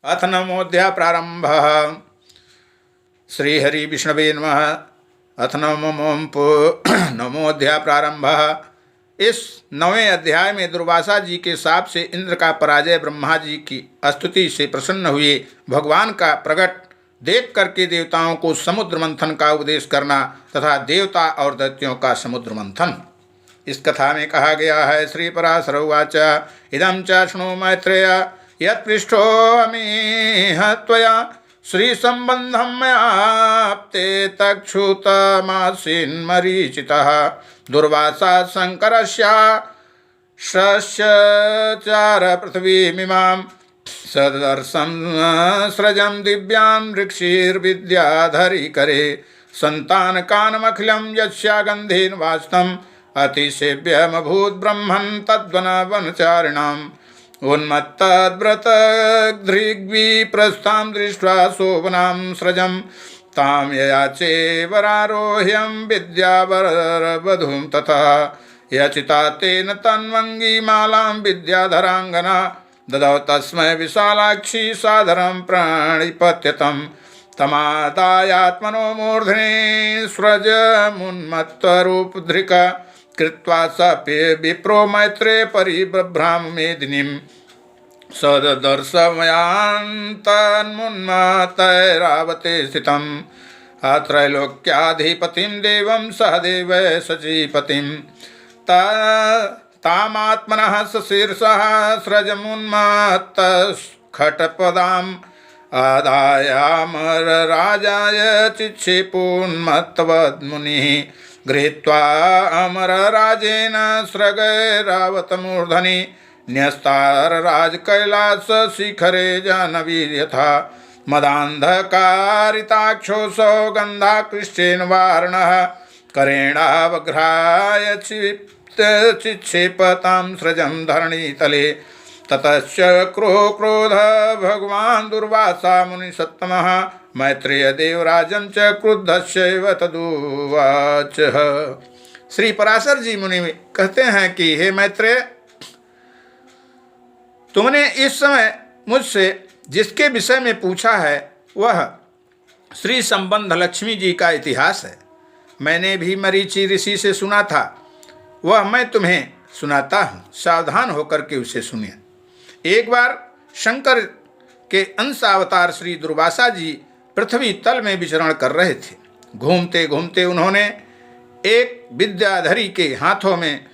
अथ नमोऽध्याय प्रारंभ। श्रीहरि विष्णवे नमः। अथ नमोऽध्याय प्रारंभ। इस 9वें अध्याय में दुर्वासा जी के शाप से इंद्र का पराजय, ब्रह्मा जी की स्तुति से प्रसन्न हुए, भगवान का प्रकट देख करके देवताओं को समुद्र मंथन का उपदेश करना तथा देवता और दैत्यों का समुद्र मंथन। इस कथा में कहा गया है, श्री पराशर उवाच इदं च शृणु मैत्रेय यत्पृष्ठोऽमीह त्वया श्रीसम्बन्धं मयाप्ते तच्छ्रुतमासीन्मरीचितः दुर्वासा शङ्करस्याश्रचार पृथिवीमिमां सदर्शं स्रजं दिव्यां ऋक्षिर्विद्याधरी करे सन्तानकानमखिलं यस्यागन्धेन वास्तम् अतिसेव्यमभूत् ब्रह्मन् तद्वनवनचारिणाम् उन्मत्तद्व्रतदृग्विप्रस्थां दृष्ट्वा शोभनां स्रजं तां ययाचे वरारोह्यं विद्यावरवधूं ततः यचिता तेन तन्वङ्गिमालां विद्याधराङ्गना ददौ तस्मै विशालाक्षी सादरं प्रणिपत्यतं तमादायात्मनो मूर्ध्नि स्रजमुन्मत्तरूपधृक कृत्वा स विप्रो मैत्रे परिब्रह्म मेदिनीं सदर्शमयान्तन्मुन्मतैरावते स्थितम् अत्रैलोक्याधिपतिं देवं सहदेव सचीपतिं तामात्मनः सशीर्षः स्रजमुन्मत्तखट्पदाम् आदायामरराजाय चिक्षेपोन्मत्तवद्मुनिः गृहीत्वा अमरराजेन स्रगैरावतमूर्धनि न्यस्तारराजकैलासशिखरे जानवीर्यथा मदान्धकारिताक्षोऽसौ गन्धाकृष्टेन वारणः करेणावघ्राय चिक्षेपतां स्रजं धरणीतले ततश्च क्रोध भगवान् दुर्वासा मुनिसत्तमः मैत्रेय देवराजं च क्रुद्धस्यैव तदुवाच। श्री पराशर जी मुनि कहते हैं कि हे मैत्रेय, तुमने इस समय मुझसे जिसके विषय में पूछा है वह श्री संबंध लक्ष्मी जी का इतिहास है। मैंने भी मरीचि ऋषि से सुना था, वह मैं तुम्हें सुनाता हूँ, सावधान होकर के उसे सुनिए। एक बार शंकर के अंश अवतार श्री दुर्वासा जी पृथ्वी तल में विचरण कर रहे थे। घूमते घूमते उन्होंने एक विद्याधरी के हाथों में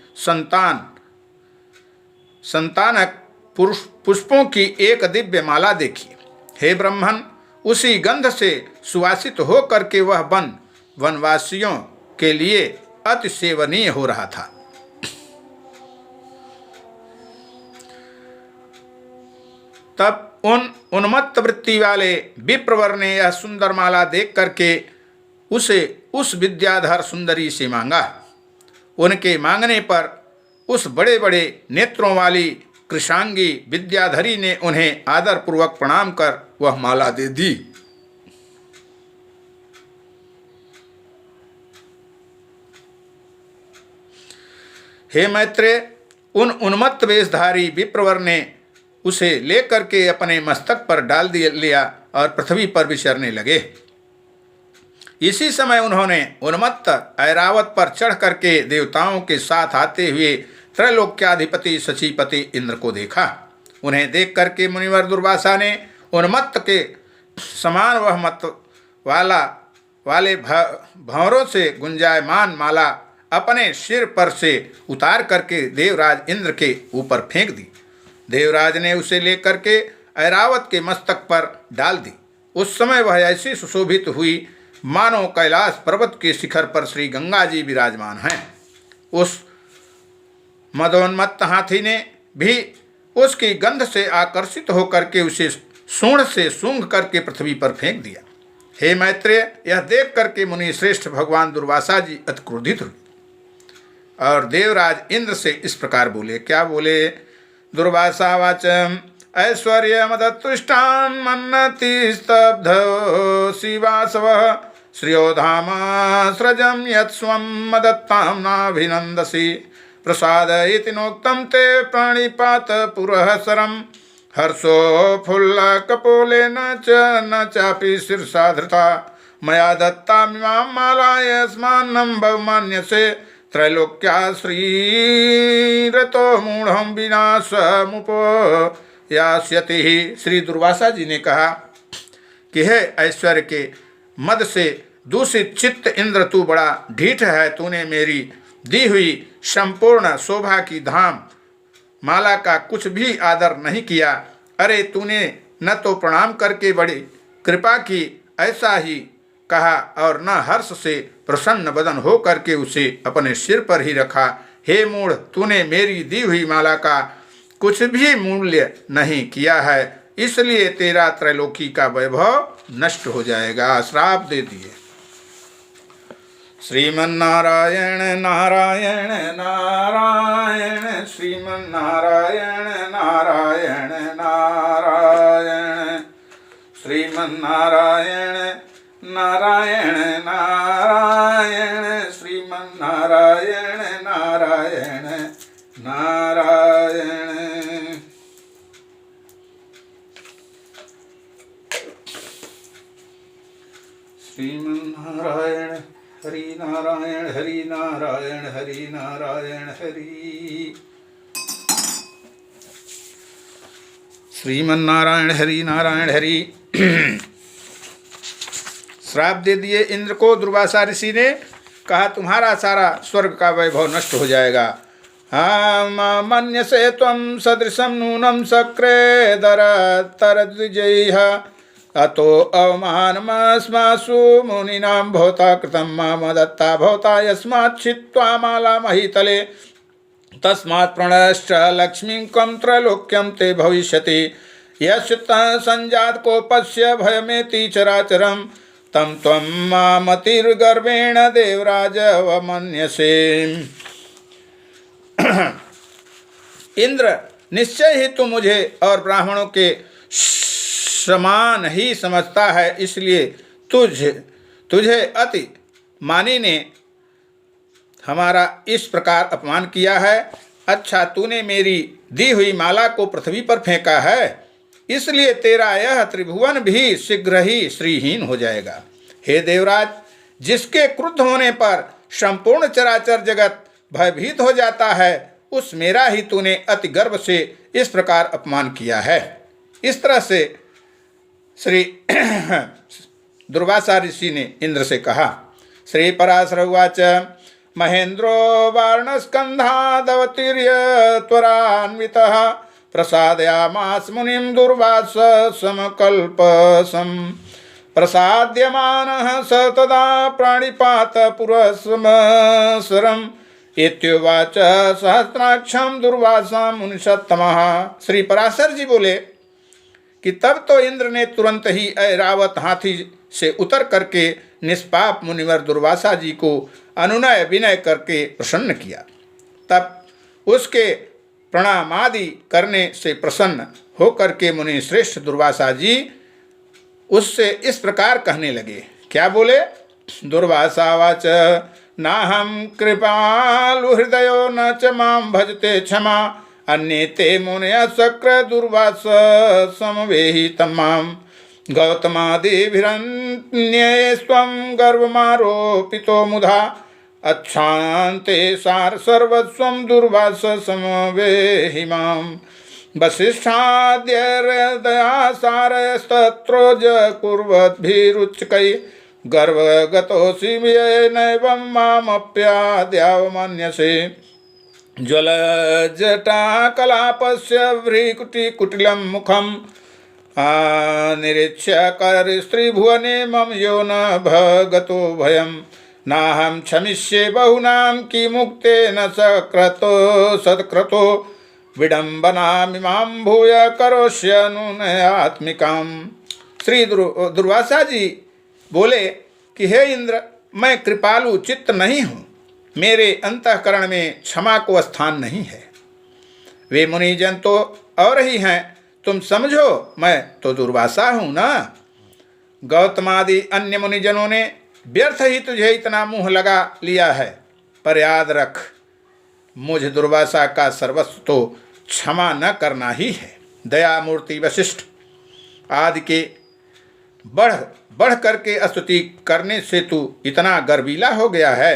संतानक पुष्पों की एक दिव्य माला देखी। हे ब्रह्मन, उसी गंध से सुवासित हो करके वह वनवासियों के लिए अति सेवनीय हो रहा था। तब उन उन्मत्त वृत्ति वाले विप्रवर ने यह सुंदर माला देख करके उसे उस विद्याधर सुंदरी से मांगा। उनके मांगने पर उस बड़े बड़े नेत्रों वाली कृशांगी विद्याधरी ने उन्हें आदर पूर्वक प्रणाम कर वह माला दे दी। हे मैत्रेय, उन उन्मत्त वेशधारी विप्रवर ने उसे लेकर के अपने मस्तक पर डाल लिया और पृथ्वी पर विचरने लगे। इसी समय उन्होंने उन्मत्त ऐरावत पर चढ़ करके देवताओं के साथ आते हुए त्रैलोक्याधिपति सचीपति इंद्र को देखा। उन्हें देख करके मुनिवर दुर्वासा ने उन्मत्त के समान वह मत वाले भंवरों से गुंजायमान माला अपने सिर पर से उतार करके देवराज इंद्र के ऊपर फेंक दी। देवराज ने उसे लेकर के ऐरावत के मस्तक पर डाल दी। उस समय वह ऐसी सुशोभित हुई मानो कैलाश पर्वत के शिखर पर श्री गंगा जी विराजमान हैं। उस मदोन्मत्त हाथी ने भी उसकी गंध से आकर्षित होकर के उसे सूंड से सूंघ करके पृथ्वी पर फेंक दिया। हे मैत्रेय, यह देख करके मुनि श्रेष्ठ भगवान दुर्वासा जी अति क्रोधित हुए और देवराज इंद्र से इस प्रकार बोले। क्या बोले? दुर्वासावाच ऐश्वर्यमदतुष्टान् मन्नति स्तब्धो शिवासवः श्रियो धाम स्रजं यत्स्वं मदत्तां नाभिनन्दसि प्रसाद इति नोक्तं ते प्रणिपात पुरःसरं हर्षो फुल्लकपोले न चापि शीर्षा धृता मया दत्तामिमां मालाय अस्मान्नं बहुमान्यसे त्रैलोक्या श्रीरतो मूढ़ं विनाशमुपयास्यति। श्री दुर्वासा जी ने कहा कि हे ऐश्वर्य के मद से दूषित चित्त इंद्र, तू बड़ा ढीठ है। तूने मेरी दी हुई संपूर्ण शोभा की धाम माला का कुछ भी आदर नहीं किया। अरे तूने न तो प्रणाम करके बड़ी कृपा की ऐसा ही कहा और न हर्ष से प्रसन्न बदन हो करके उसे अपने सिर पर ही रखा। हे मूढ़, तूने मेरी दी हुई माला का कुछ भी मूल्य नहीं किया है, इसलिए तेरा त्रैलोकी का वैभव नष्ट हो जाएगा। श्राप दे दिए। श्रीमन्नारायण नारायण नारायण, श्रीमन्नारायण नारायण नारायण, श्रीमन्नारायण नारायण नारायण, श्रीमन्नारायण नारायण नारायण। श्रीमन्नारायण हरि नारायण हरि नारायण हरि नारायण हरि, श्रीमन्नारायण हरि नारायण हरि। श्राप दे दिए इंद्र को। दुर्वासा ऋषि ने कहा तुम्हारा सारा स्वर्ग का वैभव नष्ट हो जाएगा। मन्यसे त्वं सदृशं नूनं सक्रेदर तरद्विजयः अतो अवमानमस्मासु मुनीनां भवता कृतं माम दत्ता भवता यस्मात् छित्त्वा माला महीतले तस्मात् प्रणश्च लक्ष्मीं कं त्रैलोक्यं ते भविष्यति। यस्य संजात कोपस्य भयमेति चराचरं तं त्वं मामतिर्गर्वेण देवराज अवमन्यसे। इंद्र, निश्चय ही तू मुझे और ब्राह्मणों के समान ही समझता है, इसलिए तुझे अति मानी ने हमारा इस प्रकार अपमान किया है। अच्छा, तूने मेरी दी हुई माला को पृथ्वी पर फेंका है, इसलिए तेरा यह त्रिभुवन भी शीघ्र ही श्रीहीन हो जाएगा। हे देवराज, जिसके क्रुद्ध होने पर संपूर्ण चराचर जगत भयभीत हो जाता है, उस मेरा ही तूने अति गर्व से इस प्रकार अपमान किया है। इस तरह से श्री दुर्वासा ऋषि ने इंद्र से कहा। श्री पराशर उवाच महेन्द्रो वार्णस्कन्धादवतीर्य त्वरान्वितः प्रसादयामास मुनिं दुर्वास समकल्पसं प्रसाद्यमानः स तदा प्राणिपात पुरस्मसरम् इत्युवाच सहस्राक्षं दुर्वासा मुनिषत्तमः। श्री पराशर जी बोले कि तब तो इंद्र ने तुरंत ही ऐरावत हाथी से उतर करके निष्पाप मुनिवर दुर्वासा जी को अनुनय विनय करके प्रसन्न किया। तब उसके प्रणाम आदि करने से प्रसन्न होकर के मुनि श्रेष्ठ दुर्वासा जी उससे इस प्रकार कहने लगे। क्या बोले? दुर्वासावाच नाहं कृपालु हृदयो न च मां भजते क्षमा अन्ये ते मुनयः शक्र दुर्वास समवेहि तमां गौतमादिभिरन्ये स्वं गर्वमारोपितो मुधा अच्छान्ते सार सर्वस्वं दुर्वास समवेहि मां वसिष्ठाद्यर्दया सारस्तत्रोज कुर्वद्भिरुच्चकै गर्वगतोऽसि येनैवं मामप्याद्यावमन्यसे ज्वलजटाकलापस्य व्रीकुटिकुटिलं मुखं निरीक्ष्य करस्त्रीभुवने मम यो न भगतो भयं नाहं क्षमिष्ये बहुनां किमुक्तेन सक्रतो सत्क्रतो विडम्बनामिमां भूय करोष्य नूनयात्मिकां। श्री दुर्वासा जी बोले कि हे इंद्र, मैं कृपालु चित्त नहीं हूँ, मेरे अंतःकरण में क्षमा को स्थान नहीं है। वे मुनिजन तो और ही हैं, तुम समझो मैं तो दुर्वासा हूँ ना। गौतमादि अन्य मुनिजनों ने व्यर्थ ही तुझे इतना मुँह लगा लिया है, पर याद रख मुझ दुर्वासा का सर्वस्व तो क्षमा न करना ही है। दया मूर्ति वशिष्ठ आदि के बढ़ बढ़ करके स्तुति करने से तू इतना गर्वीला हो गया है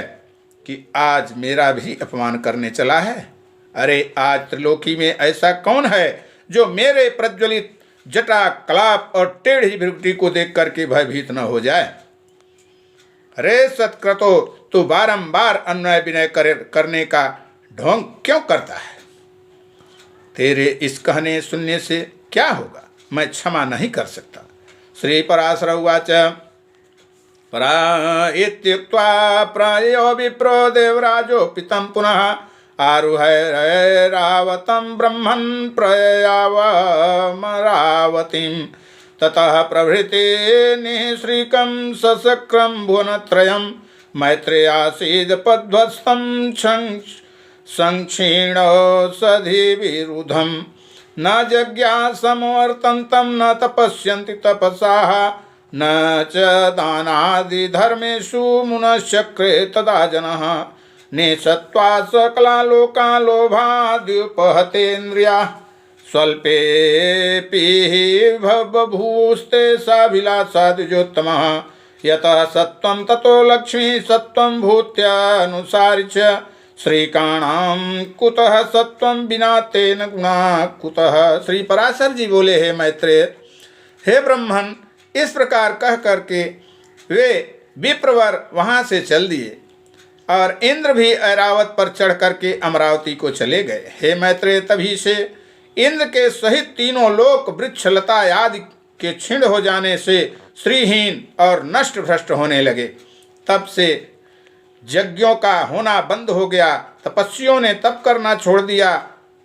कि आज मेरा भी अपमान करने चला है। अरे आज त्रिलोकी में ऐसा कौन है जो मेरे प्रज्वलित जटा कलाप और टेढ़ी भ्रुकुटी को देख करके भयभीत न हो जाए। अरे सत्क्रतो, तू बारंबार अन्वय विनय करने का ढोंग क्यों करता है? तेरे इस कहने सुनने से क्या होगा, मैं क्षमा नहीं कर सकता। श्री पराशर उवाच परा इत्युक्त्वा प्रायो विप्रो देवराजो पितं पुनः आरुह्य रावतं ब्रह्मन् प्रयावमरावतीं ततः प्रभृते निःश्रीकं सशक्रं भुवनत्रयं मैत्रेयासीद पद्वस्तं संक्षीणौषधिविरुधं न जज्ञासमवर्तन्तं न तपस्यन्ति तपसाः न च दानादिधर्मेषु मुनश्चक्रे तदा जनः निसत्त्वा सकला लोका लोभाद्युपहतेन्द्रियाः स्वल्पेऽपि बभूस्ते साभिलाषाद्विजोत्तमः यतः सत्त्वं ततो लक्ष्मी सत्त्वं भूत्यानुसारि च श्रीकाणां कुतः सत्त्वं विना तेन गुणा कुतः। श्री पराशर जी बोले, हे मैत्रेय, हे ब्रह्मन, इस प्रकार कह करके वे विप्रवर वहाँ से चल दिए और इंद्र भी ऐरावत पर चढ़ करके अमरावती को चले गए। हे मैत्रेय, तभी से इंद्र के सहित तीनों लोक वृक्षलता आदि के क्षीण हो जाने से श्रीहीन और नष्ट भ्रष्ट होने लगे। तब से यज्ञों का होना बंद हो गया, तपस्वियों ने तप करना छोड़ दिया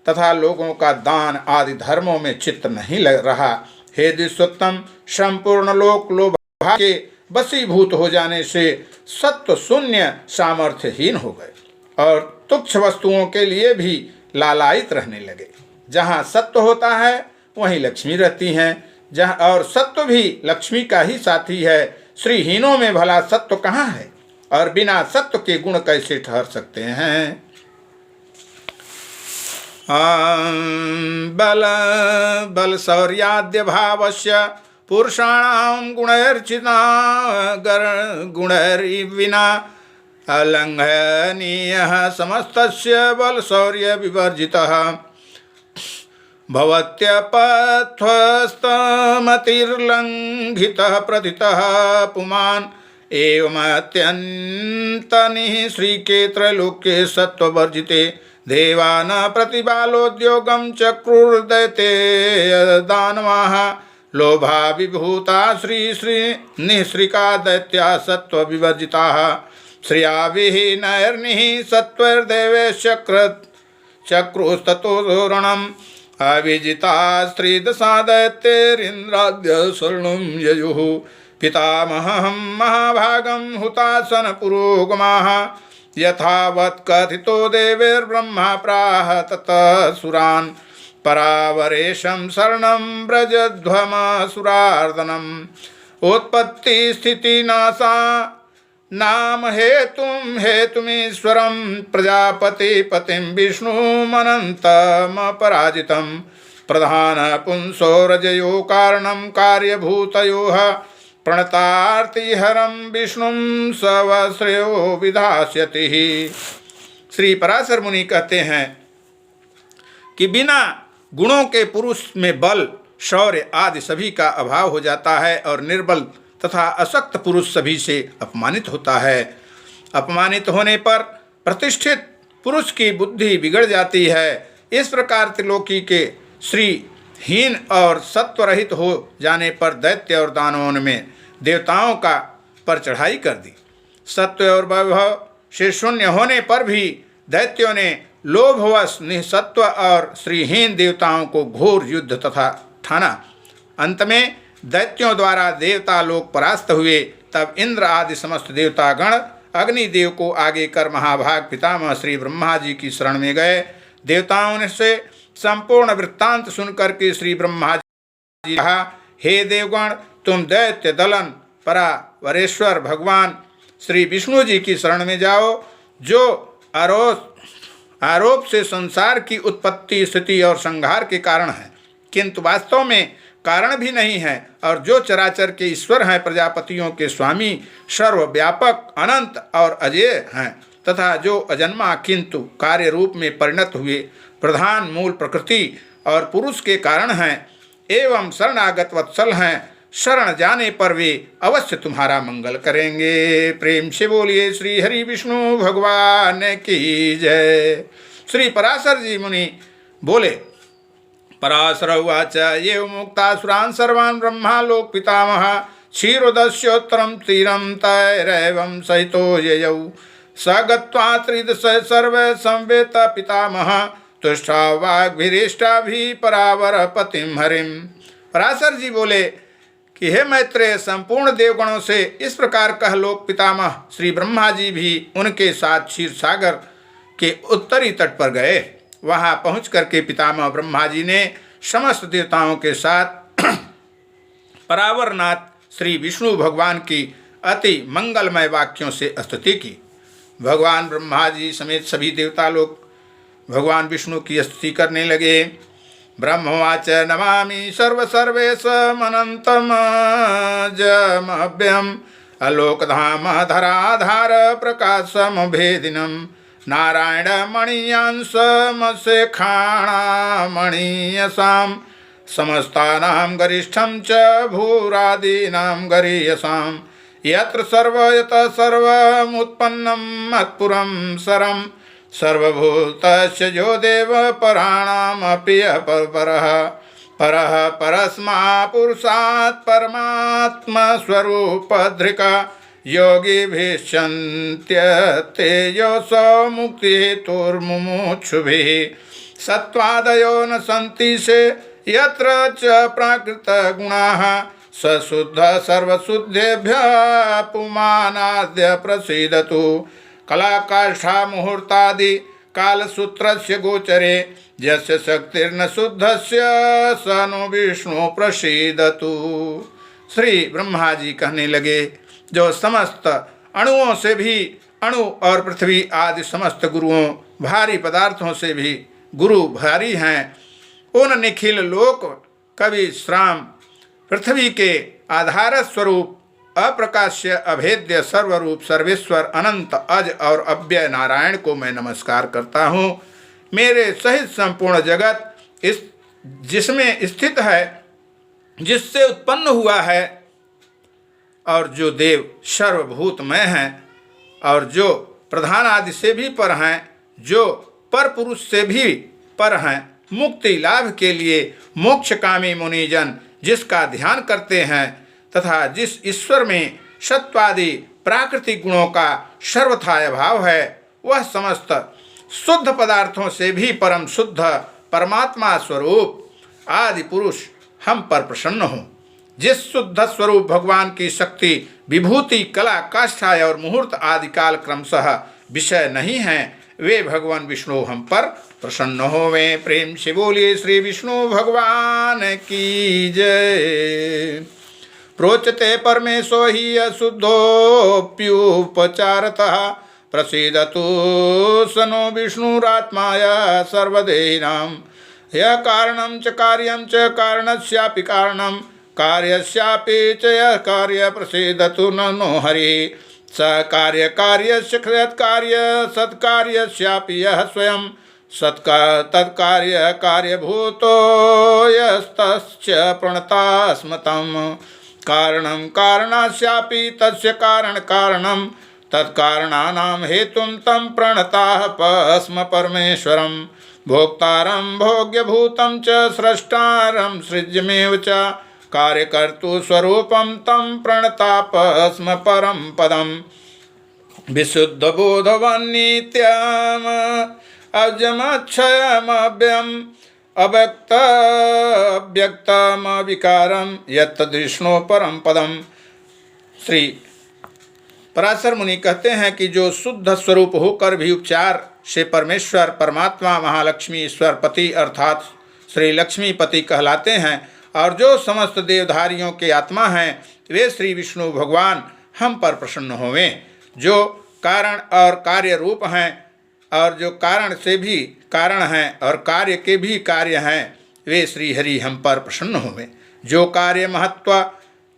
तथा लोगों का दान आदि धर्मों में चित्त नहीं लग रहा। हे दिव्योत्तम, संपूर्ण लोक लोभा के वशीभूत हो जाने से सत्व शून्य सामर्थ्यहीन हो गए और तुच्छ वस्तुओं के लिए भी लालायित रहने लगे। जहाँ सत्व होता है वहीं लक्ष्मी रहती हैं, जहाँ और सत्व भी लक्ष्मी का ही साथी है। श्रीहीनों में भला सत्व कहाँ है और बिना सत्व के गुण कैसे ठहर सकते हैं। बल शौर्याद्य भावस्य पुरुषाणां गुणैर्चिता गुणैर्विना अलंघनीयः समस्तस्य बल शौर्य विवर्जितः भवत्यपथ्वस्तमतिर्लङ्घितः प्रथितः पुमान् एवमत्यन्तनिः श्रीकेत्रलोके सत्त्ववर्जिते देवान प्रतिबालोद्योगं चक्रुर्दैते दानवाः लोभाविभूता श्री निःश्रिका दैत्या सत्त्वविवर्जिताः श्रिया विहीनैर्निः सत्त्वैर्देवैश्चक्रुस्ततोरणम् अविजिता स्त्रीदशा दैत्यैरिन्द्राद्य शरणं ययुः पितामहं महाभागं हुतासन पुरोगमाः यथावत् कथितो देवैर्ब्रह्मा प्राह ततः सुरान् परावरेशं शरणं व्रजध्वमसुरार्दनम् उत्पत्तिस्थितिनाशा नाम हेतुमीश्वरं प्रजापतिपतिं विष्णुमनन्तमपराजितं प्रधान पुंसो रजयो कारणं कार्यभूतयोः प्रणतार्तिहरं विष्णुं सवश्रेयो विधास्यति। श्री पराशर मुनि कहते हैं कि बिना गुणों के पुरुष में बल शौर्य आदि सभी का अभाव हो जाता है और निर्बल तथा अशक्त पुरुष सभी से अपमानित होता है। अपमानित होने पर प्रतिष्ठित पुरुष की बुद्धि बिगड़ जाती है। इस प्रकार त्रिलोकी के श्रीहीन और सत्वरहित हो जाने पर दैत्य और दानवों में देवताओं का पर चढ़ाई कर दी। सत्व और वैभव से शून्य होने पर भी दैत्यों ने लोभवश निःसत्व और श्रीहीन देवताओं को घोर युद्ध तथा ठाना। अंत में दैत्यों द्वारा देवता लोग परास्त हुए। तब इंद्र आदि समस्त देवतागण अग्निदेव को आगे कर महाभाग पितामह श्री ब्रह्मा जी की शरण में गए। देवताओं ने से संपूर्ण वृत्तांत सुनकर के श्री ब्रह्मा जी कहा, हे देवगण, तुम दैत्य दलन परावरेश्वर भगवान श्री विष्णु जी की शरण में जाओ, जो आरोप से संसार की उत्पत्ति स्थिति और संहार के कारण है। किंतु वास्तव में कारण भी नहीं है, और जो चराचर के ईश्वर हैं, प्रजापतियों के स्वामी, सर्वव्यापक, अनंत और अजेय हैं, तथा जो अजन्मा किंतु कार्य रूप में परिणत हुए प्रधान मूल प्रकृति और पुरुष के कारण हैं, एवं शरणागत वत्सल हैं, शरण जाने पर वे अवश्य तुम्हारा मंगल करेंगे। प्रेम से बोलिए श्री हरि विष्णु भगवान की जय। श्री पराशर जी मुनि बोले, पराशर उवाच एवं मुक्तासुरान् सर्वान् ब्रह्मा लोक पितामह क्षीरोदस्योत्तरं तीरं तैरैवं सहितो ययौ स गत्वा त्रिदश सर्वे संवेत पितामह तुष्टा वाग्भिरिष्टाभि परावर पतिम हरिम। पराशर जी बोले कि हे मैत्रेय, संपूर्ण देवगणों से इस प्रकार कह लोक पितामह श्री ब्रह्मा जी भी उनके साथ क्षीर सागर के उत्तरी तट पर गए। वहां पहुंच करके पितामह ब्रह्मा जी ने समस्त देवताओं के साथ परावरनाथ श्री विष्णु भगवान की अति मंगलमय वाक्यों से स्तुति की। भगवान ब्रह्मा जी समेत सभी देवता लोग भगवान विष्णु की स्तुति करने लगे। ब्रह्मवाच नमामि सर्वेशमनन्तम जमभ्यम अलोकधाम धराधार प्रकाशमभेदिनं नारायण मणियांशमशेखाणामणीयसां समस्तानां गरिष्ठं च भूरादीनां गरीयसां यत्र सर्वयतः सर्वमुत्पन्नं मत्पुरं सरं सर्वभूतस्य यो देव पराणामपि परः परः परस्मा पुरुषात् परमात्मस्वरूपधृका योगिभिश्चन्त्यते योऽसौ मुक्तिहेतुर्मुमुक्षुभिः सत्त्वादयो न सन्ति से यत्र च प्राकृतगुणाः स शुद्ध सर्वशुद्धेभ्यः पुमानाद्य प्रसीदतु कलाकाष्ठा मुहूर्तादि कालसूत्रस्य गोचरे यस्य शक्तिर्न शुद्धस्य स नो विष्णु प्रसीदतु। श्री ब्रह्मा जी कहने लगे, जो समस्त अणुओं से भी अणु और पृथ्वी आदि समस्त गुरुओं भारी पदार्थों से भी गुरु भारी हैं, उन निखिल लोक कवि श्राम पृथ्वी के आधार स्वरूप अप्रकाश्य अभेद्य सर्वरूप सर्वेश्वर अनंत अज और अव्यय नारायण को मैं नमस्कार करता हूँ। मेरे सहित संपूर्ण जगत इस जिसमें स्थित है, जिससे उत्पन्न हुआ है, और जो देव सर्वभूतमय हैं और जो प्रधान आदि से भी पर हैं, जो पर पुरुष से भी पर हैं, मुक्ति लाभ के लिए मोक्षकामी मुनिजन जिसका ध्यान करते हैं तथा जिस ईश्वर में सत्वादि प्राकृतिक गुणों का सर्वथा अभाव है, वह समस्त शुद्ध पदार्थों से भी परम शुद्ध परमात्मा स्वरूप आदि पुरुष हम पर प्रसन्न हो। जिस शुद्ध स्वरूप भगवान की शक्ति विभूति कला काष्ठा और मुहूर्त आदि काल क्रमशः विषय नहीं हैं, वे भगवान विष्णु हम पर प्रसन्न होवें। प्रेम से बोलिए श्री विष्णु भगवान की जय। प्रोचते परमेशो हि अशुद्धोऽप्युपचारतः प्रसीदतु स नो विष्णुरात्माय सर्वदेहिनां यः कारणं च कार्यं च कारणस्यापि कारणं कार्यस्यापि च यः कार्य प्रसीदतु नो हरिः स कार्यस्य सत्कार्य सत्कार्यस्यापि यः स्वयं तत्कार्य कार्यभूतो यस्तस्य प्रणतास्मतं कारणं कारणास्यापि तस्य कारणं तत्कारणानां हेतुं तं प्रणताः स्म परमेश्वरं भोक्तारं भोग्यभूतं च स्रष्टारं सृज्यमेव च कार्यकर्तुस्वरूपं तं प्रणताप स्म परं पदं विशुद्धबोधवन्नित्यम् अजमक्षयमव्ययम् अव्यक्तमविकारं यत्तद्विष्णु परम पदम। श्री पराशर मुनि कहते हैं कि जो शुद्ध स्वरूप होकर भी उपचार से परमेश्वर परमात्मा महालक्ष्मी ईश्वर पति अर्थात श्री लक्ष्मीपति कहलाते हैं, और जो समस्त देवधारियों के आत्मा हैं, वे श्री विष्णु भगवान हम पर प्रसन्न होवें। जो कारण और कार्य रूप हैं और जो कारण से भी कारण हैं और कार्य के भी कार्य हैं, वे श्रीहरि हम पर प्रसन्न होवें। जो कार्य महत्व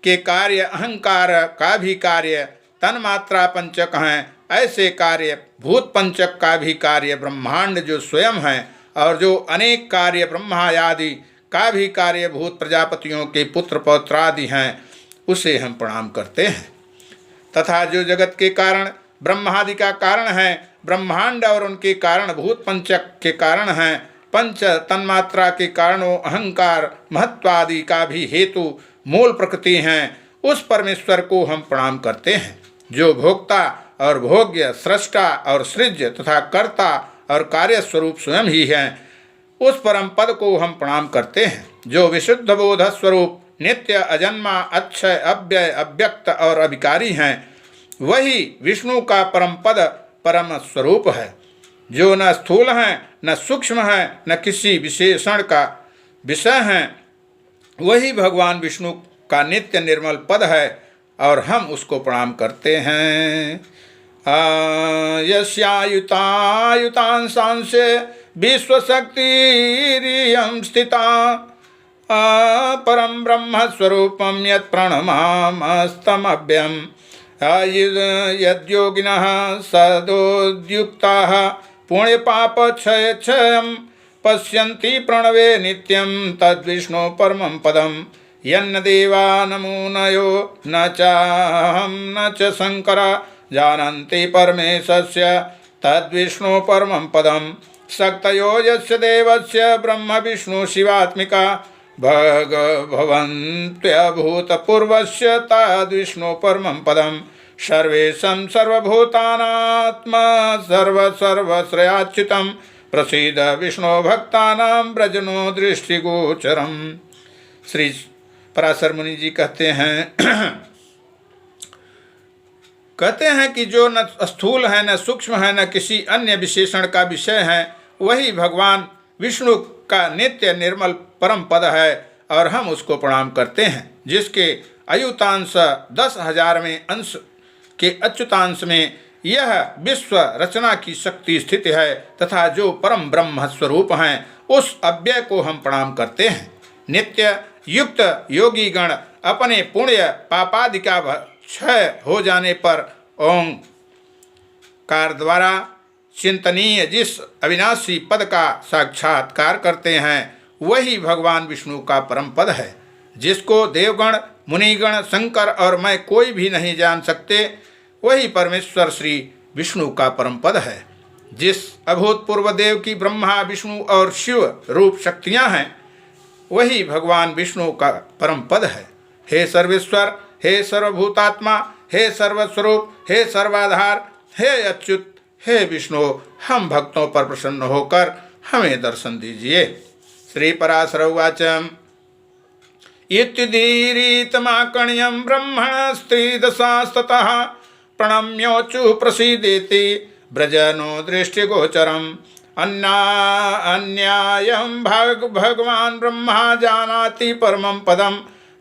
के कार्य अहंकार का भी कार्य तन्मात्रा पंचक हैं, ऐसे कार्य भूत पंचक का भी कार्य ब्रह्मांड जो स्वयं है, और जो अनेक कार्य ब्रह्मा आदि का भी कार्य भूत प्रजापतियों के पुत्र पौत्रादि हैं, उसे हम प्रणाम करते हैं। तथा जो जगत के कारण ब्रह्मादि का कारण है, ब्रह्मांड और उनके कारण भूत पंचक के कारण हैं, पंच तन्मात्रा के कारणों अहंकार महत्वादि का भी हेतु मूल प्रकृति हैं, उस परमेश्वर को हम प्रणाम करते हैं। जो भोक्ता और भोग्य, सृष्टा और सृज्य तथा कर्ता और कार्य स्वरूप स्वयं ही हैं, उस परम पद को हम प्रणाम करते हैं। जो विशुद्ध बोध स्वरूप नित्य अजन्मा अक्षय अव्यय अव्यक्त और अविकारी हैं, वही विष्णु का परम पद परम स्वरूप है। जो न स्थूल हैं, न सूक्ष्म हैं, न किसी विशेषण का विषय हैं, वही भगवान विष्णु का नित्य निर्मल पद है, और हम उसको प्रणाम करते हैं। यस्यायुतांशांशे विश्वशक्तिरियं स्थिता परम ब्रह्म स्वरूपम यत् प्रणमामस्तमभ्यं यद्योगिनः सदोद्युक्ताः पुण्यपापक्षयक्षयं पश्यन्ति प्रणवे नित्यं तद्विष्णु परमं पदं यन्न देवा नमो नयो न चाहं न च शंकरा जानन्ति परमेशस्य तद्विष्णु परमं पदं शक्तयो यस्य देवस्य ब्रह्म विष्णु शिवात्मिका भवन्त्यभूतपूर्वस्य तद्विष्णु परमं पदं सर्वेशं सर्वभूतानात्मा सर्वश्रेयाच्युतं प्रसीद विष्णु भक्तानां व्रजनो दृष्टिगोचरम्। श्री पराशर मुनि जी कहते हैं कि जो न स्थूल है, न सूक्ष्म है, न किसी अन्य विशेषण का विषय है, वही भगवान विष्णु का नित्य निर्मल परम पद है, और हम उसको प्रणाम करते हैं। जिसके अयुतांश 10,000वें अंश के अच्युतांश में यह विश्व रचना की शक्ति स्थित है, तथा जो परम ब्रह्म स्वरूप हैं, उस अव्यय को हम प्रणाम करते हैं। नित्य युक्त योगी गण अपने पुण्य पापादि का क्षय हो जाने पर ओंकार द्वारा चिंतनीय जिस अविनाशी पद का साक्षात्कार करते हैं, वही भगवान विष्णु का परम पद है, जिसको देवगण मुनिगण शंकर और मैं कोई भी नहीं जान सकते। वही परमेश्वर श्री विष्णु का परम पद है। जिस अभूतपूर्व देव की ब्रह्मा विष्णु और शिव रूप शक्तियां हैं, वही भगवान विष्णु का परम पद है। हे सर्वेश्वर, हे सर्वभूतात्मा, हे सर्वस्वरूप, हे सर्वाधार, हे अच्युत, हे विष्णु, हम भक्तों पर प्रसन्न होकर हमें दर्शन दीजिए। श्री पराशर उवाच इत्युदीरितमाकण्यं ब्रह्मण स्त्रीदशास्ततः प्रणम्योचु प्रसीदेति ब्रजनो दृष्टिगोचरम् अन्यायं भगवान ब्रह्मा जानाति परमं पदं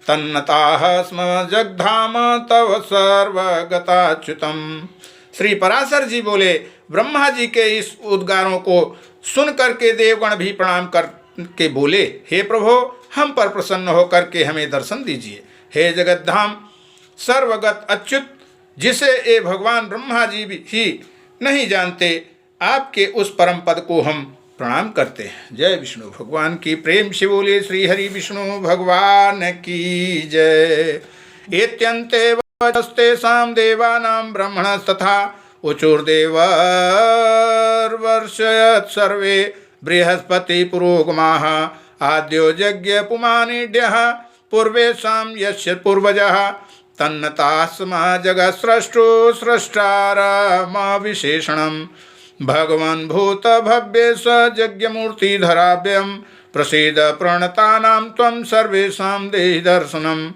तन्नताः स्म जगधाम तव सर्वगताच्युतम्। श्री पराशर जी बोले, ब्रह्मा जी के इस उद्गारों को सुन करके देवगण भी प्रणाम करके बोले, हे प्रभो, हम पर प्रसन्न होकर के हमें दर्शन दीजिए। हे जगद्धाम सर्वगत अच्युत, जिसे ये भगवान ब्रह्मा जी भी ही नहीं जानते, आपके उस परम पद को हम प्रणाम करते हैं। जय विष्णु भगवान की। प्रेम से बोले श्री हरि विष्णु भगवान की जय। एत्यन्ते वचस्तेषां देवानां ब्रह्मणस्तथा उचुर्देवर्वर्षयत् सर्वे बृहस्पति पुरोगमाः आद्यो यज्ञ पुमानिड्यः पूर्वेषां यस्य पूर्वजः तन्नतास्मा जगत्स्रष्टो स्रष्टारमविशेषणम् भगवन् भूत भव्य स यज्ञमूर्तिधराभ्यं प्रसीद प्रणतानां त्वं सर्वेषां देहि दर्शनम्।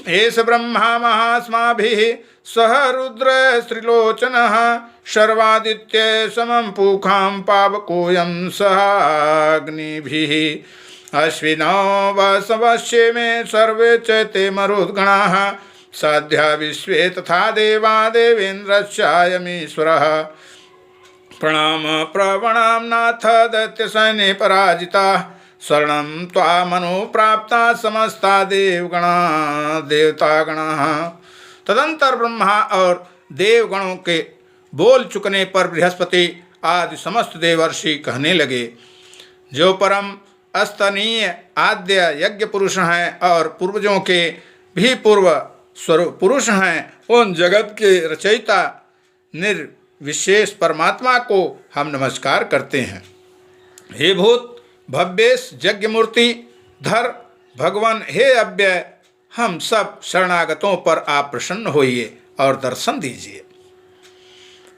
एष ब्रह्मा महास्माभिः सह रुद्र स्त्रिलोचनः शर्वादित्य समं पूखां पावकोऽयं सहाग्निभिः अश्विनौ वसवस्ये मे सर्वे च ते मरुद्गणाः साध्या विश्वे तथा देवा देवेन्द्रश्चायमीश्वरः प्रणाम प्रवणाम नाथ दैत्य सैन्य पराजिता शरणं त्वामनु प्राप्ता समस्ता देवगणा देवतागणः। तदंतर ब्रह्मा और देवगणों के बोल चुकने पर बृहस्पति आदि समस्त देवर्षि कहने लगे, जो परम अस्तनीय आद्य यज्ञ पुरुष हैं और पूर्वजों के भी पूर्व स्वरूप पुरुष हैं, उन जगत के रचयिता निर्विशेष परमात्मा को हम नमस्कार करते हैं। हे भूत भव्येश यज्ञ मूर्ति धर भगवान, हे अव्यय, हम सब शरणागतों पर आप प्रसन्न होइए और दर्शन दीजिए।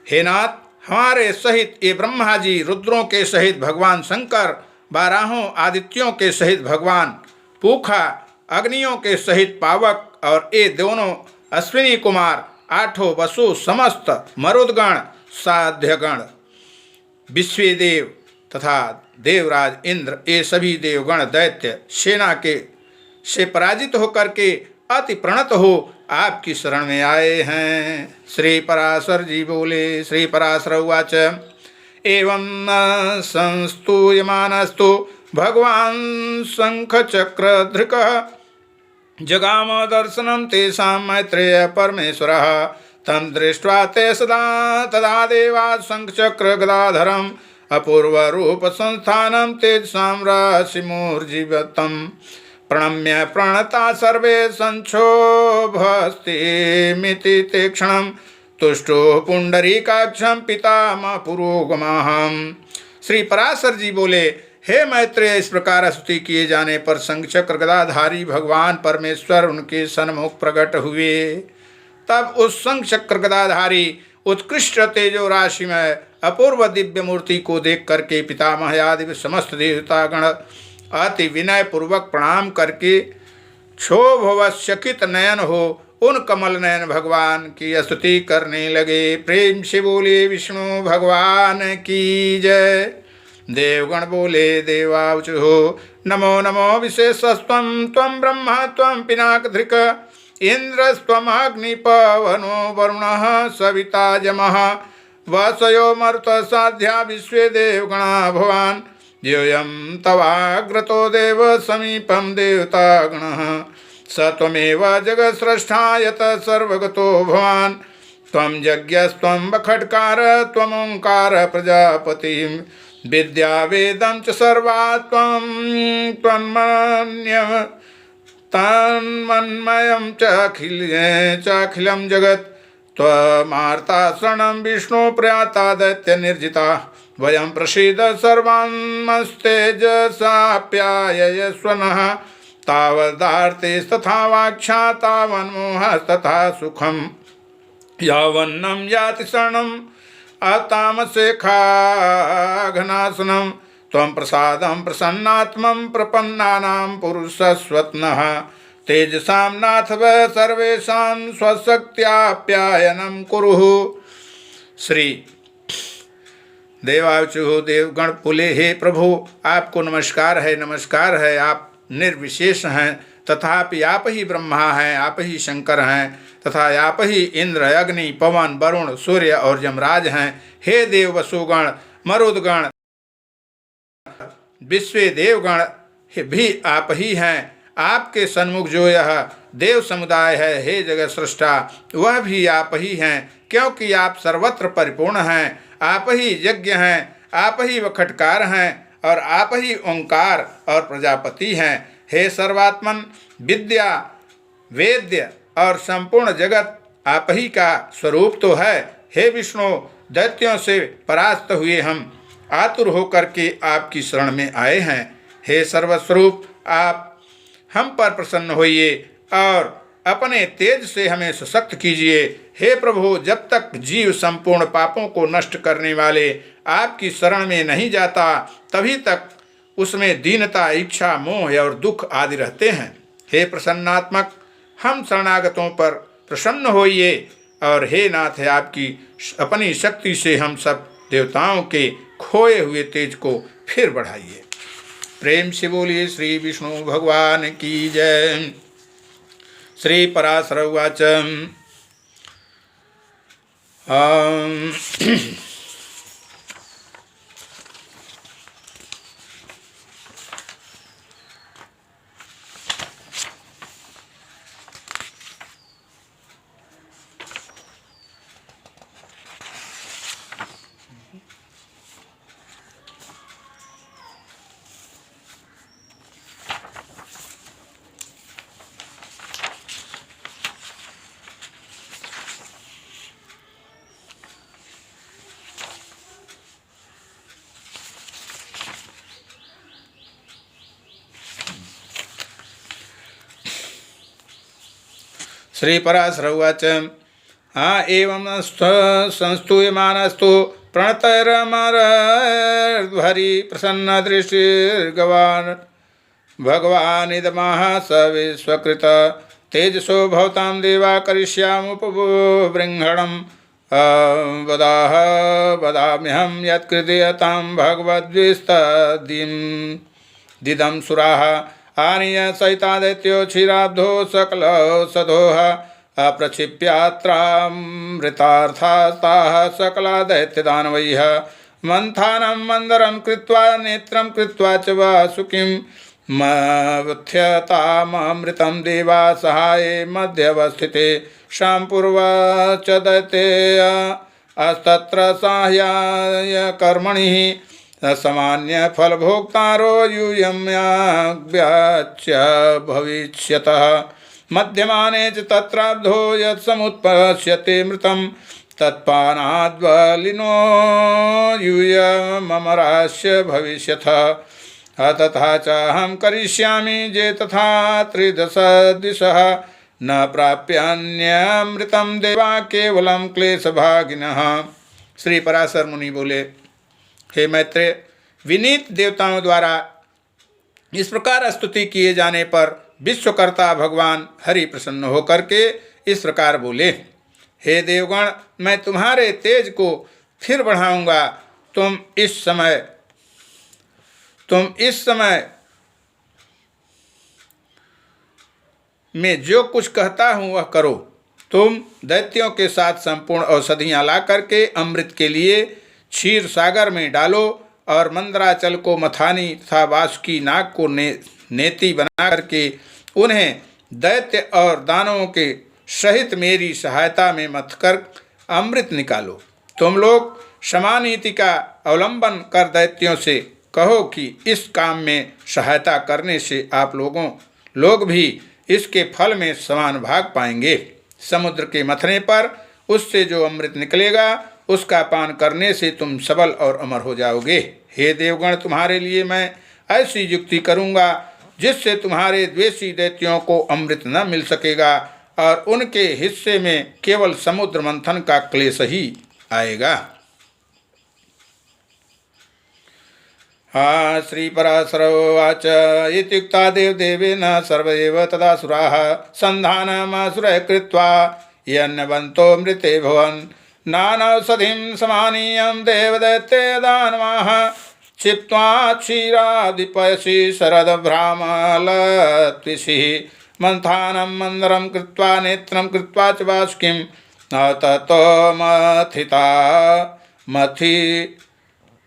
हे नाथ, हमारे सहित ये ब्रह्मा जी, रुद्रों के सहित भगवान शंकर, बारहों आदित्यों के सहित भगवान पूखा, अग्नियों के सहित पावक और ये दोनों अश्विनी कुमार, आठों वसु, समस्त मरुदगण, साध्यगण, विश्वदेव तथा देवराज इंद्र, ये सभी देवगण दैत्य सेना के से पराजित होकर के अति प्रणत हो आपकी शरण में आए हैं। श्री पराशर जी बोले। श्री पराशर उवाच एवं संस्तूयमानस्तु भगवान शंख चक्र धृकः जगाम दर्शनम तेषां मैत्रेय परमेश्वरः तं दृष्ट्वा ते सदा तदा देवा शंख चक्र गदाधरम् अपूर्व रूप संस्थानं तेजसां राशिमूर्जिवतम् प्रणम्य प्रणता सर्वे संक्षोभस्तिमिति ते क्षणं तुष्टो पुंडरीकाक्षं पितामह पुरोगमाहम्। श्री पराशर जी बोले, हे मैत्रेय, इस प्रकार स्तुति किए जाने पर शंख चक्र गदाधारी भगवान परमेश्वर उनके सन्मुख प्रकट हुए। तब उस शंख चक्र गदाधारी उत्कृष्ट तेजो राशि में अपूर्व दिव्य मूर्ति को देख करके पितामह आदि समस्त देवतागण अति विनय पूर्वक प्रणाम करके क्षोभवशकित नयन हो उन कमल नयन भगवान की स्तुति करने लगे। प्रेम से बोले विष्णु भगवान की जय। देवगण बोले देवावचुः नमो नमो विशेषस्त्वं त्वं ब्रह्मा त्वं पिनाकधृक् इंद्रस्त्वमग्निपवनो वरुणः सविता जमः वसयो मरुतसाध्या विश्वे देवगणा भवान् योऽयं तवाग्रतो देव समीपं देवतागणः स त्वमेव जगत्स्रष्टा यतः सर्वगतो भवान् त्वं यज्ञस्त्वं बखट्कार त्वमोङ्कार प्रजापतिं विद्या वेदं च सर्वा त्वं तन्मन्मयं चाखिलं जगत् त्वमार्ता शरणं विष्णु प्रयाता दैत्य निर्जिता वयं प्रसीद सर्वान्मस्तेजसाप्यायस्वनः तावदार्तेस्तथा वाक्ष्या तावन्मोहस्तथा सुखं यावन्नं याति शरणम् अतामसेखाघनासनं त्वं प्रसादं प्रसन्नात्मं प्रपन्नानां पुरुषस्वत्नः तेजसां नाथ सर्वेषां स्वशक्त्याप्यायनं कुरुः। श्री देवाचुः देवगण बोले, हे प्रभु, आपको नमस्कार है, नमस्कार है। आप निर्विशेष हैं, तथापि आप ही ब्रह्मा हैं, आप ही शंकर हैं, तथा आप ही इंद्र, अग्नि, पवन, वरुण, सूर्य और यमराज हैं। हे देव वसुगण, मरुदगण, विश्व देवगण भी आप ही हैं। आपके सन्मुख जो यह देव समुदाय है, हे जगत सृष्टा, वह भी आप ही हैं, क्योंकि आप सर्वत्र परिपूर्ण हैं। आप ही यज्ञ हैं, आप ही वखटकार हैं और आप ही ओंकार और प्रजापति हैं। हे सर्वात्मन, विद्या वेद्य और संपूर्ण जगत आप ही का स्वरूप तो है। हे विष्णु, दैत्यों से परास्त हुए हम आतुर होकर के आपकी शरण में आए हैं। हे सर्वस्वरूप, आप हम पर प्रसन्न होइए और अपने तेज से हमें सशक्त कीजिए। हे प्रभु, जब तक जीव संपूर्ण पापों को नष्ट करने वाले आपकी शरण में नहीं जाता, तभी तक उसमें दीनता, इच्छा, मोह और दुख आदि रहते हैं। हे प्रसन्नात्मक, हम शरणागतों पर प्रसन्न होइए और हे नाथ, आपकी अपनी शक्ति से हम सब देवताओं के खोए हुए तेज को फिर बढ़ाइए। प्रेम से बोलिए श्री विष्णु भगवान की जय। श्री पराशर उवाच श्रीपराशर उवाच एवं संस्तूयमानस्तु प्रणतैरमरध्वरि प्रसन्नदृष्टिर्गवान् भगवानिदमाह स विश्वकृत तेजसो भवतां देवा करिष्यामुपबृंहणम् वदाम्यहं यत्कृतयतां भगवद्विस्तदिदं सुराः आनीय सहिता दैत्यो क्षीराब्धो सकलौषधोः अप्रक्षिप्यात्रामृतार्थास्ताः सकला दैत्यदानवैः मन्थानं मन्दरं कृत्वा नेत्रं कृत्वा च वासुकिं मथ्यतामृतं देवा सहाये मध्यवस्थिते शाम्पूर्वा च दैतेय अस्तत्र साह्याय कर्मणि सामान्य फलभोक्तारो यूयम्याज्ञाच्य भविष्यतः मध्यमाने च तत्राब्धो यत्समुत्पश्यते मृतं तत्पानाद्वलिनो यूयममरास्य भविष्यतः तथा चाहं करिष्यामि जे तथा त्रिदश दिशः न प्राप्यान्यमृतं देवा केवलं क्लेशभागिनः। श्री पराशर मुनि बोले, हे मैत्रेय, विनीत देवताओं द्वारा इस प्रकार स्तुति किए जाने पर विश्वकर्ता भगवान हरि प्रसन्न होकर के इस प्रकार बोले, हे देवगण, मैं तुम्हारे तेज को फिर बढ़ाऊंगा। तुम इस समय मैं जो कुछ कहता हूँ वह करो। तुम दैत्यों के साथ संपूर्ण औषधियाँ ला करके अमृत के लिए क्षीर सागर में डालो और मंदराचल को मथानी तथा वासुकी नाग को नेति बना करके उन्हें दैत्य और दानवों के सहित मेरी सहायता में मथकर अमृत निकालो। तुम लोग समानीति का अवलंबन कर दैत्यों से कहो कि इस काम में सहायता करने से आप लोग भी इसके फल में समान भाग पाएंगे। समुद्र के मथने पर उससे जो अमृत निकलेगा उसका पान करने से तुम सबल और अमर हो जाओगे। हे देवगण, तुम्हारे लिए मैं ऐसी युक्ति करूँगा जिससे तुम्हारे द्वेषी दैत्यों को अमृत न मिल सकेगा और उनके हिस्से में केवल समुद्र मंथन का क्लेश ही आएगा। श्रीपराशर उवाच इत्युक्ता देवदेवेन सर्वैव तदासुराः सन्धानमासुरैः कृत्वा यन्नवन्तो मृते भवन् नानौषधिं समानीयं देवदैत्ये दानवाः क्षिप्त्वा क्षीरादिपयसि शरदभ्रामलत्विषिः मन्थानं मन्दरं कृत्वा नेत्रं कृत्वा च वासुकिं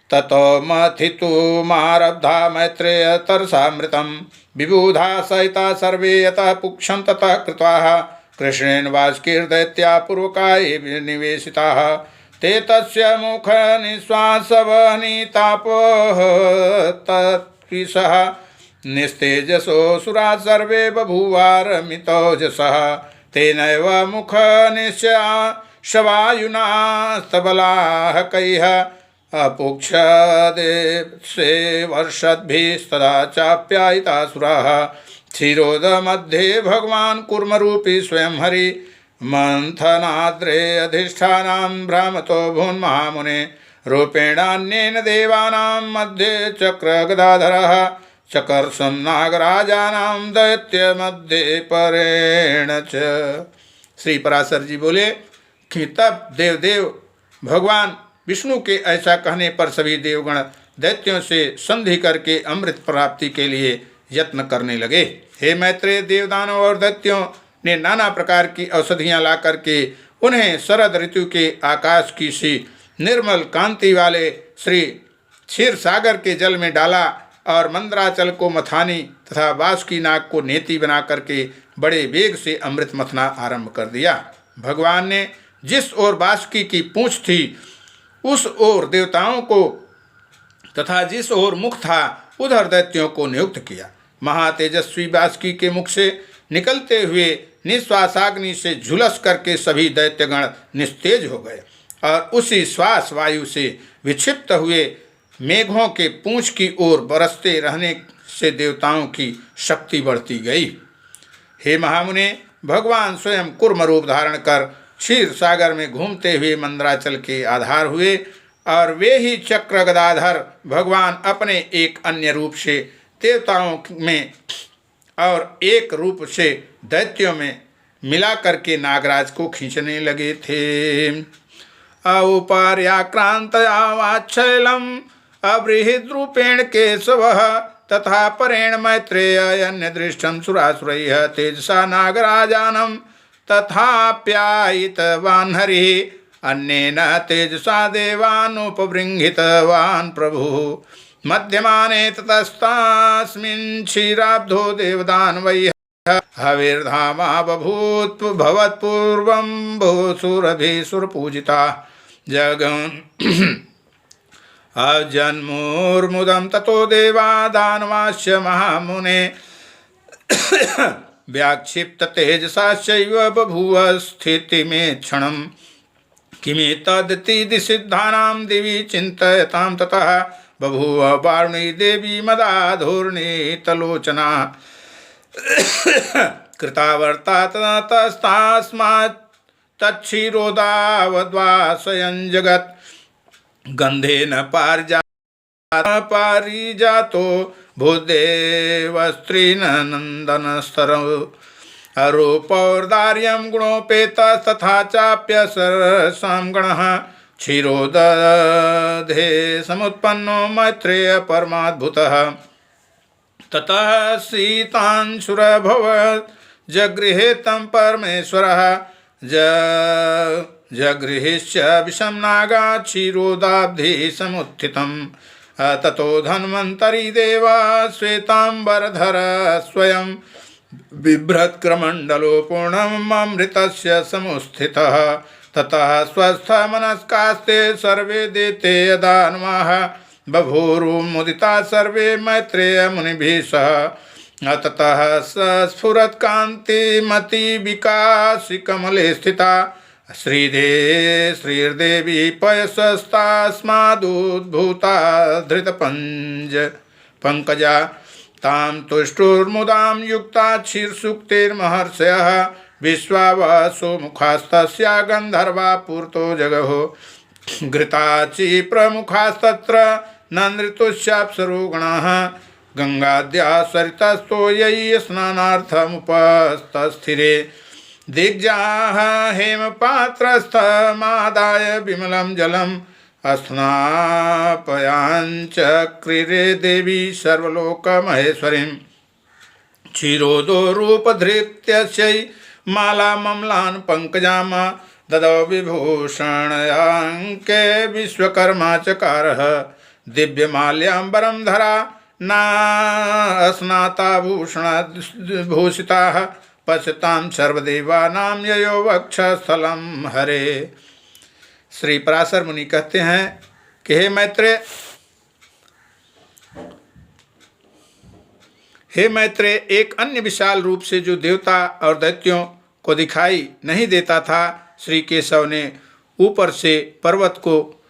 ततो मथितुमारब्धा मैत्रेय तरसामृतं विबुधा सहिता सर्वे यतः पुक्षं ततः कृत्वाः कृष्णेन वासुकीर्दैत्या पूर्वकाये निवेशिताः ते तस्य मुखनिःश्वासवनितापोः तत्विषः निस्तेजसो सुरा सर्वे बभूवारमितौजसः तेनैव मुखनिःश्वासवायुना स्तबलाः कैः अपुक्षदेशे वर्षद्भिस्तदा चाप्यायितासुराः क्षीरोदमध्ये भगवान् कूर्मरूपी स्वयं हरि मंथनाद्रे अधिष्ठानां भ्रामतो भून्महामुने रूपेणान्येन देवानां मध्ये चक्रगदाधरः चकर्षं नागराजानां दैत्य मध्ये परेण च। श्री पराशर जी बोले कि तब देवदेव भगवान विष्णु के ऐसा कहने पर सभी देवगण दैत्यों से संधि करके अमृत प्राप्ति के लिए यत्न करने लगे। हे मैत्रेय, देवदानव और दैत्यों ने नाना प्रकार की औषधियाँ ला करके उन्हें शरद ऋतु के आकाश की सी निर्मल कांति वाले श्री क्षीर सागर के जल में डाला और मंदराचल को मथानी तथा वासुकी नाग को नेति बना करके बड़े वेग से अमृत मथना आरंभ कर दिया। भगवान ने जिस ओर वासुकी की पूंछ थी उस ओर देवताओं को तथा जिस ओर मुख था उधर दैत्यों को नियुक्त किया। महातेजस्वी वासुकी के मुख से निकलते हुए निश्वासाग्नि से झुलस करके सभी दैत्यगण निस्तेज हो गए और उसी श्वास वायु से विक्षिप्त हुए मेघों के पूंछ की ओर बरसते रहने से देवताओं की शक्ति बढ़ती गई। हे महामुने, भगवान स्वयं कूर्म रूप धारण कर क्षीर सागर में घूमते हुए मंदराचल के आधार हुए, और वे ही चक्र गदाधर भगवान अपने एक अन्य रूप से देवताओं में और एक रूप से दैत्यों में मिला करके नागराज को खींचने लगे थे। औपर्याक्रांतया वाच्छैलम अबृहद् रूपेण केशवः तथा परेण मैत्रेय अन्य दृष्टम सुरासुरैः तेजसा नागराजानं तथाप्यायितवान् हरिः अन्येन तेजसा देवानुपबृंहितवान् प्रभुः मध्यमाने ततस्तास्मिन् क्षीराब्धो देवदानवैः हविर्धामा बभूत् भवत्पूर्वं भूसुरभिः सुरपूजिता जगन् अजन्मुर्मुदं ततो देवा दानवाश्च महामुने व्याक्षिप्त तेजसाश्चैव बभूव स्थितिमेक्षणम् किमेतदिति सिद्धानां दिवि चिन्तयतां ततः बभूव वारुणी देवी मदाधूर्णी तलोचना कृतावर्ता ततस्तास्मात् तच्छिरोदावद्वासयन् जगत् गन्धेन पारिजातो भूदेवस्त्रीनन्दनस्तरौ अरूपौर्दार्यं गुणोपेतस्तथा चाप्यसरसां गणः क्षीरोदधे समुत्पन्नो मैत्रेय परमाद्भुतः ततः सीतांशुरभवत् जगृहे तं परमेश्वरः जगृहिश्च विषं नागा क्षीरोदाब्धि समुत्थितं ततो धन्वन्तरी देवा श्वेतांबरधर स्वयं बिभ्रत्क्रमण्डलो पूर्णममृतस्य समुत्थितः ततः स्वस्थमनस्कास्ते सर्वे देते दानवाः बभूरुमुदिता सर्वे मैत्रेय मुनिभिः सह ततः स्फुरत्कान्तिमती विकासि कमले स्थिता श्रीर्देवी पयसस्तास्मादुद्भूता धृतपङ्कजा तां तुष्टुर्मुदां युक्ता क्षीरसूक्तिर्महर्षयः विश्वावसो मुखास्तस्या गन्धर्वा पूर्तो जगहो घृताची प्रमुखास्तत्र नन्दृतुश्चाप्सरोगणाः गंगाद्या सरितस्तो ययि स्नानार्थमुपस्थस्थिरे दिग्जाः हेमपात्रस्थमादाय विमलं जलम् अस्नापयाञ्चक्रिरे देवी सर्वलोकमहेश्वरीं क्षीरोदो रूपधृत्यस्यै मालामम्लान् पङ्कजां ददौ विभूषणयाङ्के विश्वकर्मा चकारः दिव्यमाल्याम्बरं धरा नास्नाताभूषणभूषिताः पश्यतां सर्वदेवानां ययो वक्षस्थलं हरे। श्री पराशर मुनि कहते हैं कि हे मैत्रेय, एक अन्य विशाल रूप से जो देवता और दैत्यों को दिखाई नहीं देता था, श्री केशव ने ऊपर से पर्वत को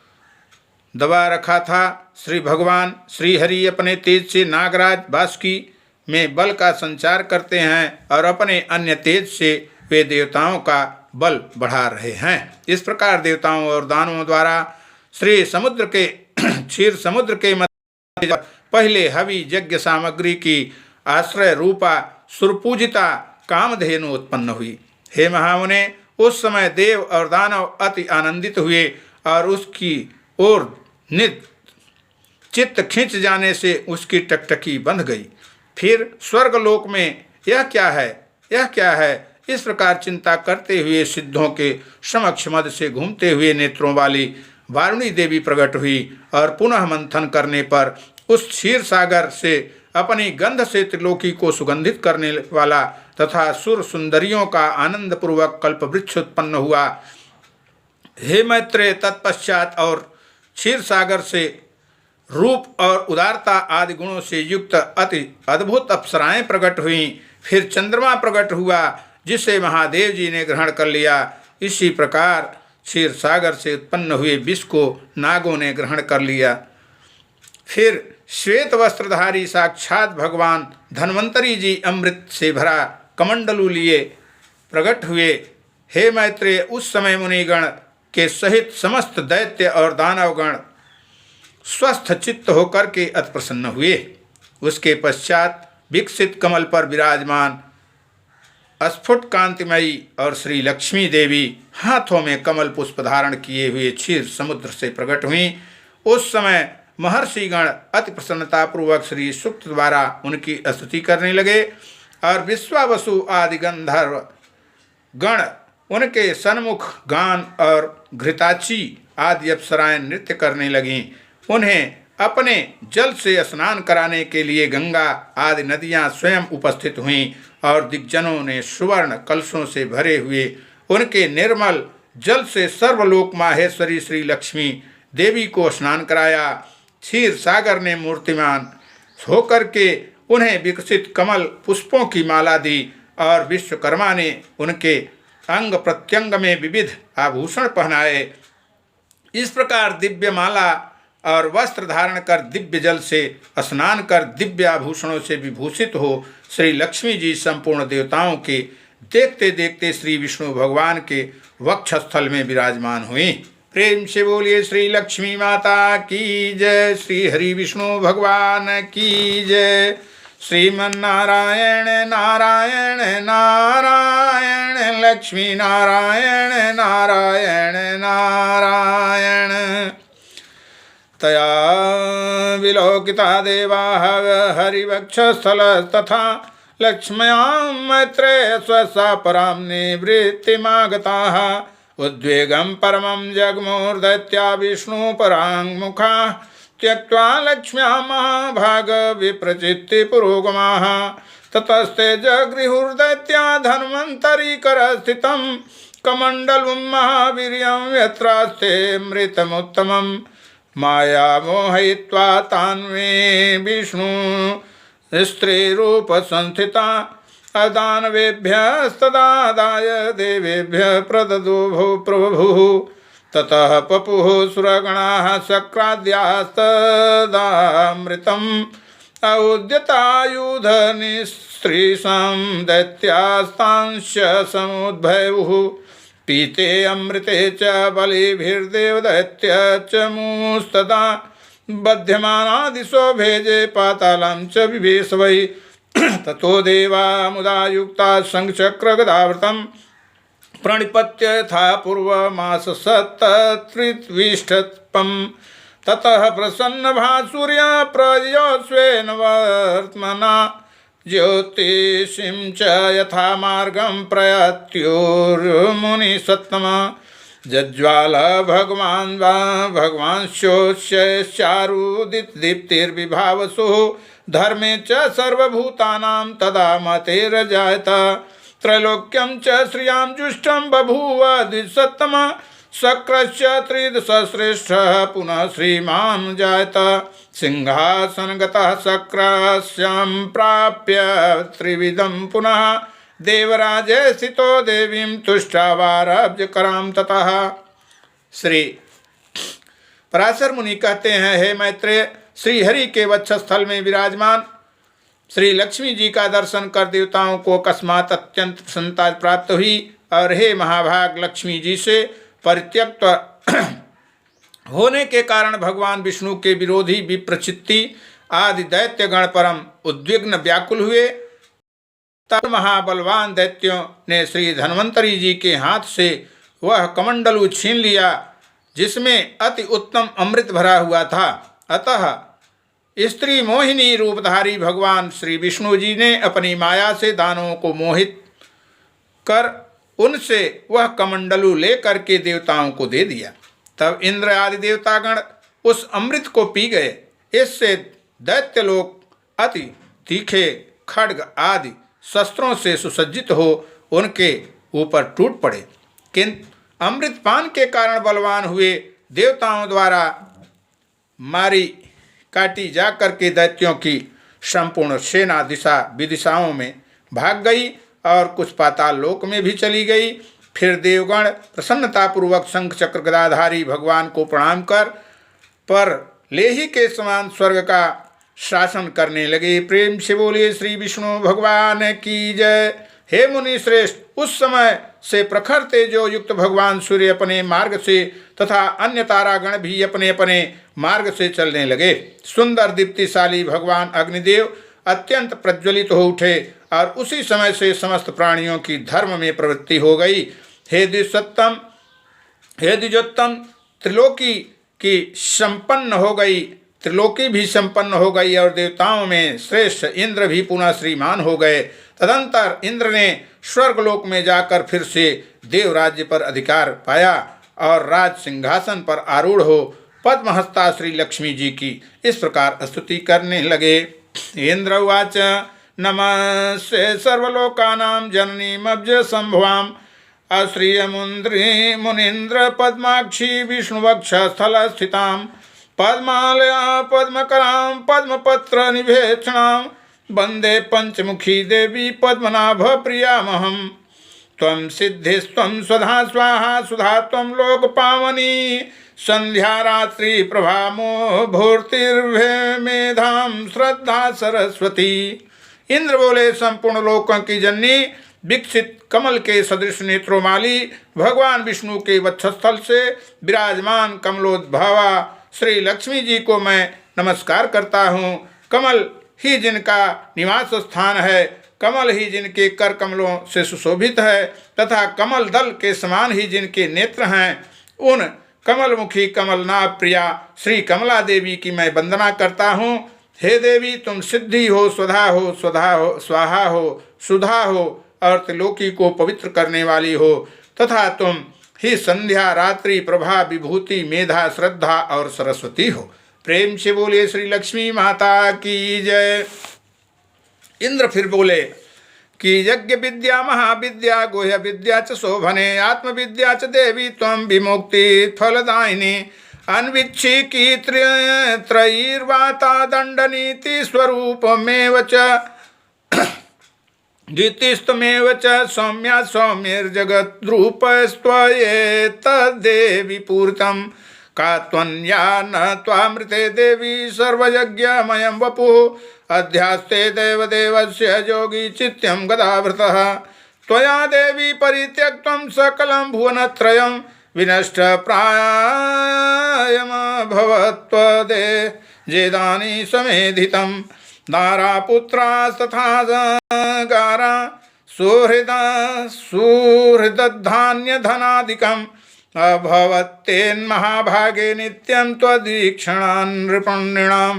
दबा रखा था। श्री भगवान श्री हरि अपने तेज से नागराज बासुकी में बल का संचार करते हैं और अपने अन्य तेज से वे देवताओं का बल बढ़ा रहे हैं। इस प्रकार देवताओं और दानवों द्वारा श्री समुद्र के क्षीर समुद्र के मध्य पहले हवि यज्ञ सामग्री की आश्रय रूपा सुरपूजिता कामधेनु उत्पन्न हुई। हे महामुने, उस समय देव और दानव अति आनंदित हुए और उसकी ओर नित चित्त खींच जाने से उसकी टकटकी बंध गई। फिर स्वर्गलोक में यह क्या है, यह क्या है, इस प्रकार चिंता करते हुए सिद्धों के समक्ष मद से घूमते हुए नेत्रों वाली वारुणी देवी प्रकट हुई और पुनः मंथन करने पर उस क्षीर सागर से अपनी गंध से त्रिलोकी को सुगंधित करने वाला तथा सुर सुंदरियों का आनंद पूर्वक कल्पवृक्ष उत्पन्न हुआ। हे मैत्रेय, तत्पश्चात और क्षीर सागर से रूप और उदारता आदि गुणों से युक्त अति अद्भुत अप्सराएं प्रकट हुईं। फिर चंद्रमा प्रकट हुआ जिसे महादेव जी ने ग्रहण कर लिया। इसी प्रकार क्षीर सागर से उत्पन्न हुए विष को नागों ने ग्रहण कर लिया। फिर श्वेत वस्त्रधारी साक्षात भगवान धन्वंतरी जी अमृत से भरा कमंडलू लिए प्रकट हुए। हे मैत्रेय, उस समय मुनिगण के सहित समस्त दैत्य और दानवगण स्वस्थ चित्त होकर के अति प्रसन्न हुए। उसके पश्चात विकसित कमल पर विराजमान स्फुट कांतिमयी और श्री लक्ष्मी देवी हाथों में कमल पुष्प धारण किए हुए क्षीर समुद्र से प्रकट हुई। उस समय महर्षिगण अति प्रसन्नतापूर्वक श्री सूक्त द्वारा उनकी स्तुति करने लगे और विश्वावसु आदि गंधर्व गण उनके सन्मुख गान और घृताची आदि अप्सराएं नृत्य करने लगीं। उन्हें अपने जल से स्नान कराने के लिए गंगा आदि नदियां स्वयं उपस्थित हुईं और दिग्जनों ने सुवर्ण कलशों से भरे हुए उनके निर्मल जल से सर्वलोक माहेश्वरी श्री लक्ष्मी देवी को स्नान कराया। क्षीर सागर ने मूर्तिमान होकर के उन्हें विकसित कमल पुष्पों की माला दी और विश्वकर्मा ने उनके अंग प्रत्यंग में विविध आभूषण पहनाए। इस प्रकार दिव्य माला और वस्त्र धारण कर दिव्य जल से स्नान कर दिव्य आभूषणों से विभूषित हो श्री लक्ष्मी जी संपूर्ण देवताओं के देखते देखते श्री विष्णु भगवान के वक्षस्थल में विराजमान हुई। प्रेम से बोलिए श्री लक्ष्मी माता की जय, श्री हरि विष्णु भगवान की जय। श्रीमन्नारायण नारायण नारायण, लक्ष्मी नारायण नारायण नारायण। तया विलोकिता देवाः हरिवक्षस्थल तथा लक्ष्म्यां मैत्रेय स्वसा परां निवृत्तिमागताः। उद्वेगं परमं जग्मुर्दैत्या विष्णुपराङ्मुखाः त्यक्त्वा लक्ष्म्यां महाभाग विप्रचित्ति पुरोगमाः। ततस्ते जगृहुर्दैत्या धन्वन्तरीकरस्थितं कमण्डलुं महावीर्यं यत्रास्ते मृतमुत्तमम्। माया मोहयित्वा तान्मे विष्णु स्त्रीरूप संस्थिता अदानवेभ्यस्तदादाय देवेभ्यः प्रददो भो प्रभुः। ततः पपुः सुरगणाः शक्राद्यास्तदामृतम् औद्यतायुधनिस्त्रीसां दैत्यास्तांश्च समुद्भयुः। पीते अमृते च बलिभिर्देवदैत्य च मुस्तदा बध्यमाना दिशो भेजे पातालं च विवेश वै। ततो देवा मुदा युक्ता शङ्खचक्रगदावृतं प्रणिपत्य यथा पूर्वमाससत्तत्रिविष्टपम्। ततः प्रसन्नभासूर्या प्रययो स्वेन वर्त्मना ज्योतिषीं च यथा मार्गं प्रयत्युर्मुनिसत्तमा। जज्ज्वाल भगवांश्चारुदीप्तिर्विभावसुः धर्मे च सर्वभूतानां तदा मतेरजायत। त्रैलोक्यं च श्रियां जुष्टं बभूव द्विसत्तमा। शक्रश्च त्रिदशश्रेष्ठः पुनः श्रीमान् जायत। सिंहासनगतः शक्रस्यं प्राप्य त्रिविधं पुनः देवराजे स्थितो देवीं तुष्टावारभ्यकरां ततः। श्री पराशर मुनि कहते हैं, हे मैत्रेय, श्री हरि के वक्षस्थल में विराजमान श्री लक्ष्मी जी का दर्शन कर देवताओं को अकस्मात अत्यंत प्रसन्नता प्राप्त हुई और हे महाभाग लक्ष्मी जी से परित्यक्त होने के कारण भगवान विष्णु के विरोधी विप्रचित्ति आदि दैत्यगण परम उद्विग्न व्याकुल हुए। तब महाबलवान दैत्यों ने श्री धन्वंतरी जी के हाथ से वह कमंडलू छीन लिया जिसमें अति उत्तम अमृत भरा हुआ था। अतः स्त्री मोहिनी रूपधारी भगवान श्री विष्णु जी ने अपनी माया से दानवों को मोहित कर उनसे वह कमंडलू लेकर के देवताओं को दे दिया। तब इंद्र आदि देवतागण उस अमृत को पी गए। इससे दैत्य लोग अति तीखे खड्ग आदि शस्त्रों से सुसज्जित हो उनके ऊपर टूट पड़े, किंतु अमृत पान के कारण बलवान हुए देवताओं द्वारा मारी काटी जाकर के दैत्यों की संपूर्ण सेना दिशा विदिशाओं में भाग गई और कुछ पाताल लोक में भी चली गई। फिर देवगण प्रसन्नतापूर्वक शंख चक्र गदाधारी भगवान को प्रणाम कर पर लेही के समान स्वर्ग का शासन करने लगे। प्रेम से बोलिए श्री विष्णु भगवान की जय। हे मुनि श्रेष्ठ, उस समय से प्रखर तेजो युक्त भगवान सूर्य अपने मार्ग से तथा अन्य तारागण भी अपने अपने मार्ग से चलने लगे। सुंदर दीप्तिशाली भगवान अग्निदेव अत्यंत प्रज्वलित हो उठे और उसी समय से समस्त प्राणियों की धर्म में प्रवृत्ति हो गई। हे द्विजोत्तम, हे द्विजोत्तम, त्रिलोकी की संपन्न हो गई, त्रिलोकी भी संपन्न हो गई और देवताओं में श्रेष्ठ इंद्र भी पुनः श्रीमान हो गए। तदंतर इंद्र ने स्वर्गलोक में जाकर फिर से देव राज्य पर अधिकार पाया और राज सिंहासन पर आरूढ़ हो पद्महस्ता श्री लक्ष्मी जी की इस प्रकार स्तुति करने लगे। इंद्र उवाच नमस्ते सर्वलोकानां जननीमब्ज संभवाम अश्रियमुन्द्री मुनीन्द्र पद्माक्षी विष्णुवक्ष स्थल स्थितां पद्मालया पद्मकरां पद्मपत्र निभेक्षणां वंदे पंचमुखी देवी पद्मनाभ प्रियामहं त्वं सिद्धिस्त्वं स्वधा स्वाहा सुधा त्वं लोकपावनी संध्या रात्रि प्रभामो भूर्तिर्मेधां श्रद्धा सरस्वती। इंद्र बोले, संपूर्ण लोकों की जननी, विकसित कमल के सदृश नेत्रों वाली, भगवान विष्णु के वक्षस्थल से विराजमान कमलोद्भवा श्री लक्ष्मी जी को मैं नमस्कार करता हूँ। कमल ही जिनका निवास स्थान है, कमल ही जिनके कर कमलों से सुशोभित है तथा कमल दल के समान ही जिनके नेत्र हैं, उन कमलमुखी कमलनाभ प्रिया श्री कमला देवी की मैं वंदना करता हूँ। हे देवी, तुम सिद्धि हो, स्वधा हो, स्वधा हो, स्वाहा हो, सुधा हो और त्रिलोकी को पवित्र करने वाली हो तथा तुम ही संध्या रात्रि प्रभा विभूति मेधा श्रद्धा और सरस्वती हो। प्रेम से बोले श्री लक्ष्मी माता की जय। इंद्र फिर बोले कि यज्ञ विद्या महाविद्या गुह्य विद्या च शोभने आत्मविद्या च देवी त्वं विमुक्ति फलदायिनी अन्वीक्षिकी त्रयीर्वाता दंडनीति स्वरूपमेव च द्वितीयस्तमेव च सौम्या सौम्यर्जगद्रूपस्त्वयेतद्देवी पूरितं का त्वन्या न त्वामृते देवी सर्वयज्ञमयं वपुः अध्यास्ते देवदेवस्य योगी चित्यं गदावृतः त्वया देवी परित्यक्तं सकलं भुवनत्रयं विनष्टप्रायमभवत्त्वदे जेदानि समेधितं दारापुत्रास्तथा गारा सुहृदधान्यधनादिकम् अभवत्तेन्महाभागे नित्यं त्वदीक्षणान् नृपण्यणां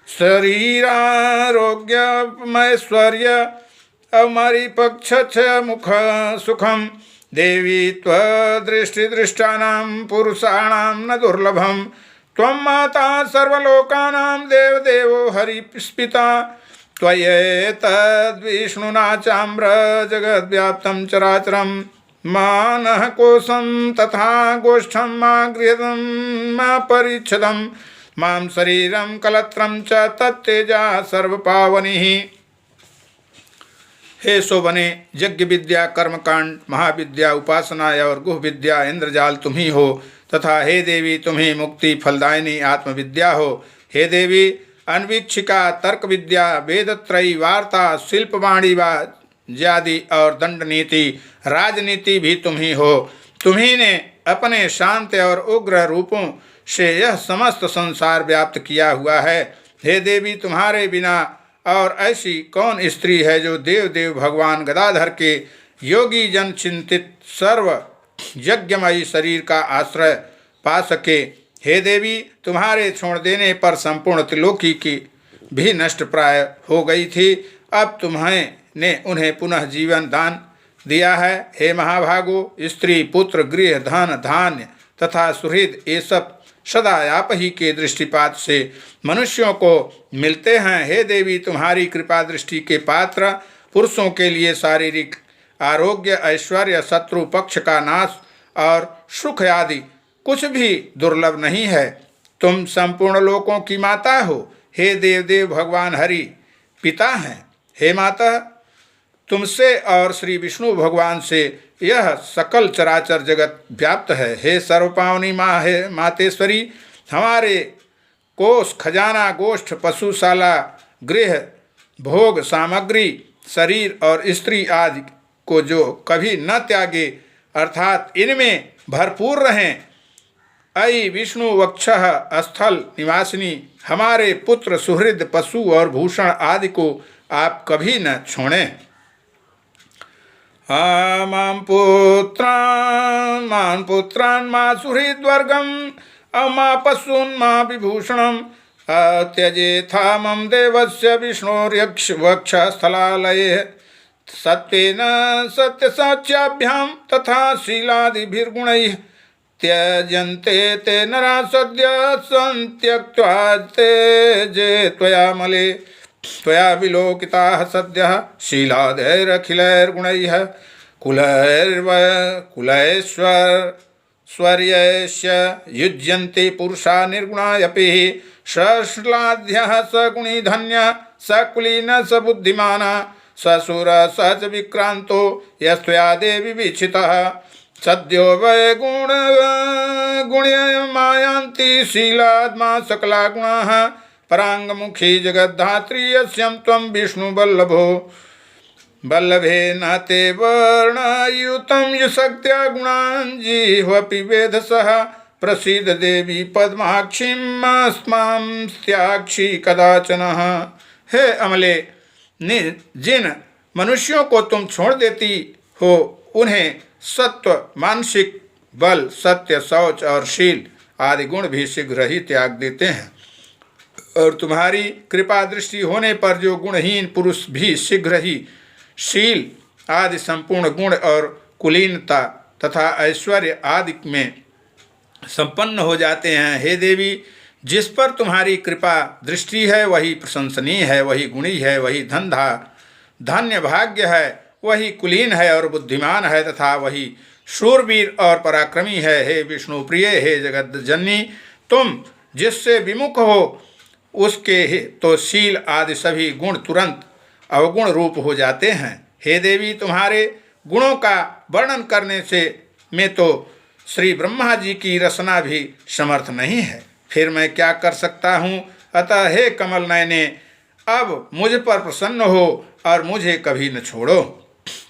शरीरारोग्यमैश्वर्य अमरिपक्ष मुख सुखं देवी त्वदृष्टिदृष्टानां पुरुषाणां न दुर्लभं त्वं माता सर्वलोकानां देवदेवो हरिस्पिता त्वयेतद्विष्णुना चाम्र जगद्व्याप्तं चराचरं मानः कोशं तथा गोष्ठं मा गृहं मा परिच्छदं मां शरीरं कलत्रं च तत्तेजा सर्वपावनिः। हे शोभने, यज्ञ विद्या कर्मकांड महाविद्या उपासना और गुह विद्या इंद्रजाल तुम ही हो तथा हे देवी तुम ही मुक्ति फलदायिनी आत्मविद्या हो। हे देवी अन्वीक्षिका तर्क विद्या वेदत्रयी वार्ता शिल्पवाणी ज्यादि और दंड नीति राजनीति भी तुम ही हो। तुम्ही ने अपने शांत और उग्र रूपों से यह समस्त संसार व्याप्त किया हुआ है। हे देवी, तुम्हारे बिना और ऐसी कौन स्त्री है जो देव देव भगवान गदाधर के योगी जन चिंतित सर्व यज्ञमयी शरीर का आश्रय पा सके। हे देवी, तुम्हारे छोड़ देने पर संपूर्ण त्रिलोकी की भी नष्ट प्राय हो गई थी, अब तुम्हें ने उन्हें पुनः जीवन दान दिया है। हे महाभागो, स्त्री पुत्र गृह धन धान्य तथा सुहृद ये सब सदा आप ही के दृष्टिपात से मनुष्यों को मिलते हैं। हे देवी, तुम्हारी कृपा दृष्टि के पात्र पुरुषों के लिए शारीरिक आरोग्य ऐश्वर्य शत्रु पक्ष का नाश और सुख आदि कुछ भी दुर्लभ नहीं है। तुम संपूर्ण लोकों की माता हो। हे देवदेव भगवान हरि पिता हैं। हे माता, तुमसे और श्री विष्णु भगवान से यह सकल चराचर जगत व्याप्त है। हे सर्वपावनी माँ, हे मातेश्वरी, हमारे कोष खजाना गोष्ठ पशुशाला गृह भोग सामग्री शरीर और स्त्री आदि को जो कभी न त्यागे, अर्थात इनमें भरपूर रहें। अयि विष्णु वक्षः स्थल निवासिनी, हमारे पुत्र, सुहृद, पशु और भूषण आदि को आप कभी न छोड़ें। मां पुत्रान् मा सुहृद्वर्गं मा पशून् मा विभूषणं त्यजेथा मम देवस्य विष्णोर्यक्ष वक्षस्थलालये सत्वेन सत्यसाच्याभ्यां तथा शीलादिभिर्गुणैः त्यजन्ते ते नरा सद्य संत्यक्त्वा ते जे त्वया मले त्वया विलोकिताः सद्यः शीलादैरखिलैर्गुणैः कुलैश्वर्यस्य युज्यन्ते पुरुषा निर्गुणायपि सश्लाघ्यः स गुणी धन्यः स कुलीन स बुद्धिमानः ससुर स च विक्रांतो यस्त्वया देवी वीक्षितः सद्यो वै गुण्यमायान्ति शीलाद्मा सकला गुणाः पराङ्गमुखी जगद्धात्री यस्यं त्वं विष्णुवल्लभो वल्लभे न ते वर्णयुतं यशक्त्या गुणान् जिह्वपि वेधसः प्रसीद देवी पद्माक्षीमस्मां स्त्याक्षी कदाचन। हे अमले, जिन मनुष्यों को तुम छोड़ देती हो उन्हें सत्व, मानसिक बल, सत्य, शौच और शील आदि गुण भी शीघ्र ही त्याग देते हैं, और तुम्हारी कृपा दृष्टि होने पर जो गुणहीन पुरुष भी शीघ्र ही शील आदि संपूर्ण गुण और कुलीनता तथा ऐश्वर्य आदि में संपन्न हो जाते हैं। हे देवी, जिस पर तुम्हारी कृपा दृष्टि है वही प्रशंसनीय है, वही गुणी है, वही धन्य भाग्य है, वही कुलीन है और बुद्धिमान है तथा वही शूरवीर और पराक्रमी है। हे विष्णु प्रिय, हे जगत जननी, तुम जिससे विमुख हो उसके तो शील आदि सभी गुण तुरंत अवगुण रूप हो जाते हैं। हे देवी, तुम्हारे गुणों का वर्णन करने से में तो श्री ब्रह्मा जी की रचना भी समर्थ नहीं है, फिर मैं क्या कर सकता हूँ। अतः हे कमल नयने, अब मुझ पर प्रसन्न हो और मुझे कभी न छोड़ो।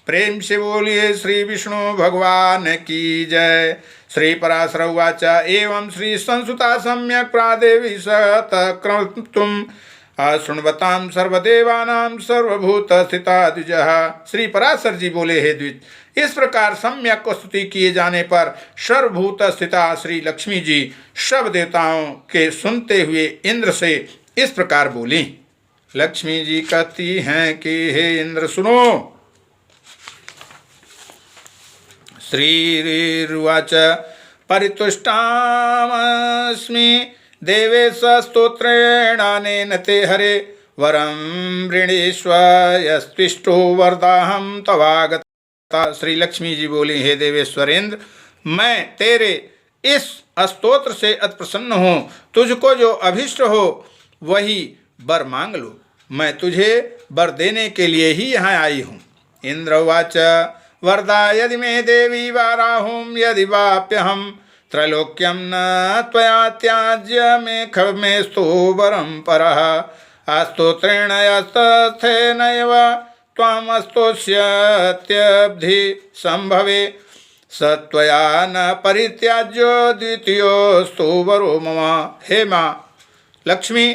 प्रेम से बोलिए श्री विष्णु भगवान की जय। श्री पराशर उवाच एवं श्री संसुता सम्यक् प्रादेवी सतक्रतुम् शृण्वतां सर्वदेवानां सर्वभूत स्थिता द्विजः। श्री पराशर जी बोले, हे द्विज, इस प्रकार सम्यक स्तुति किए जाने पर सर्वभूत स्थिता श्री लक्ष्मी जी सब देवताओं के सुनते हुए इंद्र से इस प्रकार बोली। लक्ष्मी जी कहती हैं कि हे इंद्र सुनो। श्रीरुवाच परितुष्टामस्मि देवेश स्तोत्रेणानेन ते हरे वरं वृणीष्व यस्त्विष्टो वरदाहं तवागता। श्री लक्ष्मी जी बोली, हे देवेश्वरेंद्र, मैं तेरे इस स्तोत्र से अति प्रसन्न हूँ। तुझको जो अभिष्ट हो वही वर मांग लो, मैं तुझे वर देने के लिए ही यहाँ आई हूँ। इंद्र उवाच वरदा यदि मे देवी वाराहुं यदि वाप्यहं त्रैलोक्यं न त्वया त्याज्य मेस्तु वरं परः स्तोत्रेण यस्तथेनैव त्वामस्तोष्यत्यब्धि संभवे स त्वया न परित्याज्यो द्वितीयोस्तु वरो मम। हे माँ लक्ष्मी,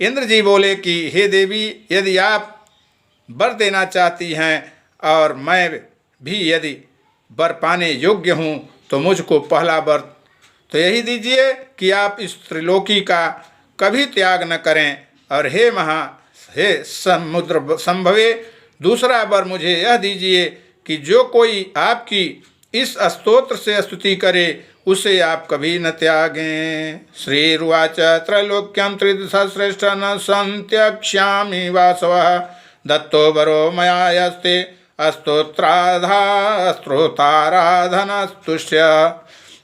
इंद्र जी बोले कि हे देवी, यदि आप वर देना चाहती हैं और मैं भी यदि वर पाने योग्य हूँ तो मुझको पहला वर तो यही दीजिए कि आप इस त्रिलोकी का कभी त्याग न करें, और हे समुद्र संभवे दूसरा वर मुझे यह दीजिए कि जो कोई आपकी इस स्तोत्र से स्तुति करे उसे आप कभी न त्यागें। श्रीरुवाच त्रैलोक्यं त्रिदशश्रेष्ठ न संत्यक्ष्यामि वासवः दत्तो वरो मया यस्ते स्तोत्राराधनस्तुष्य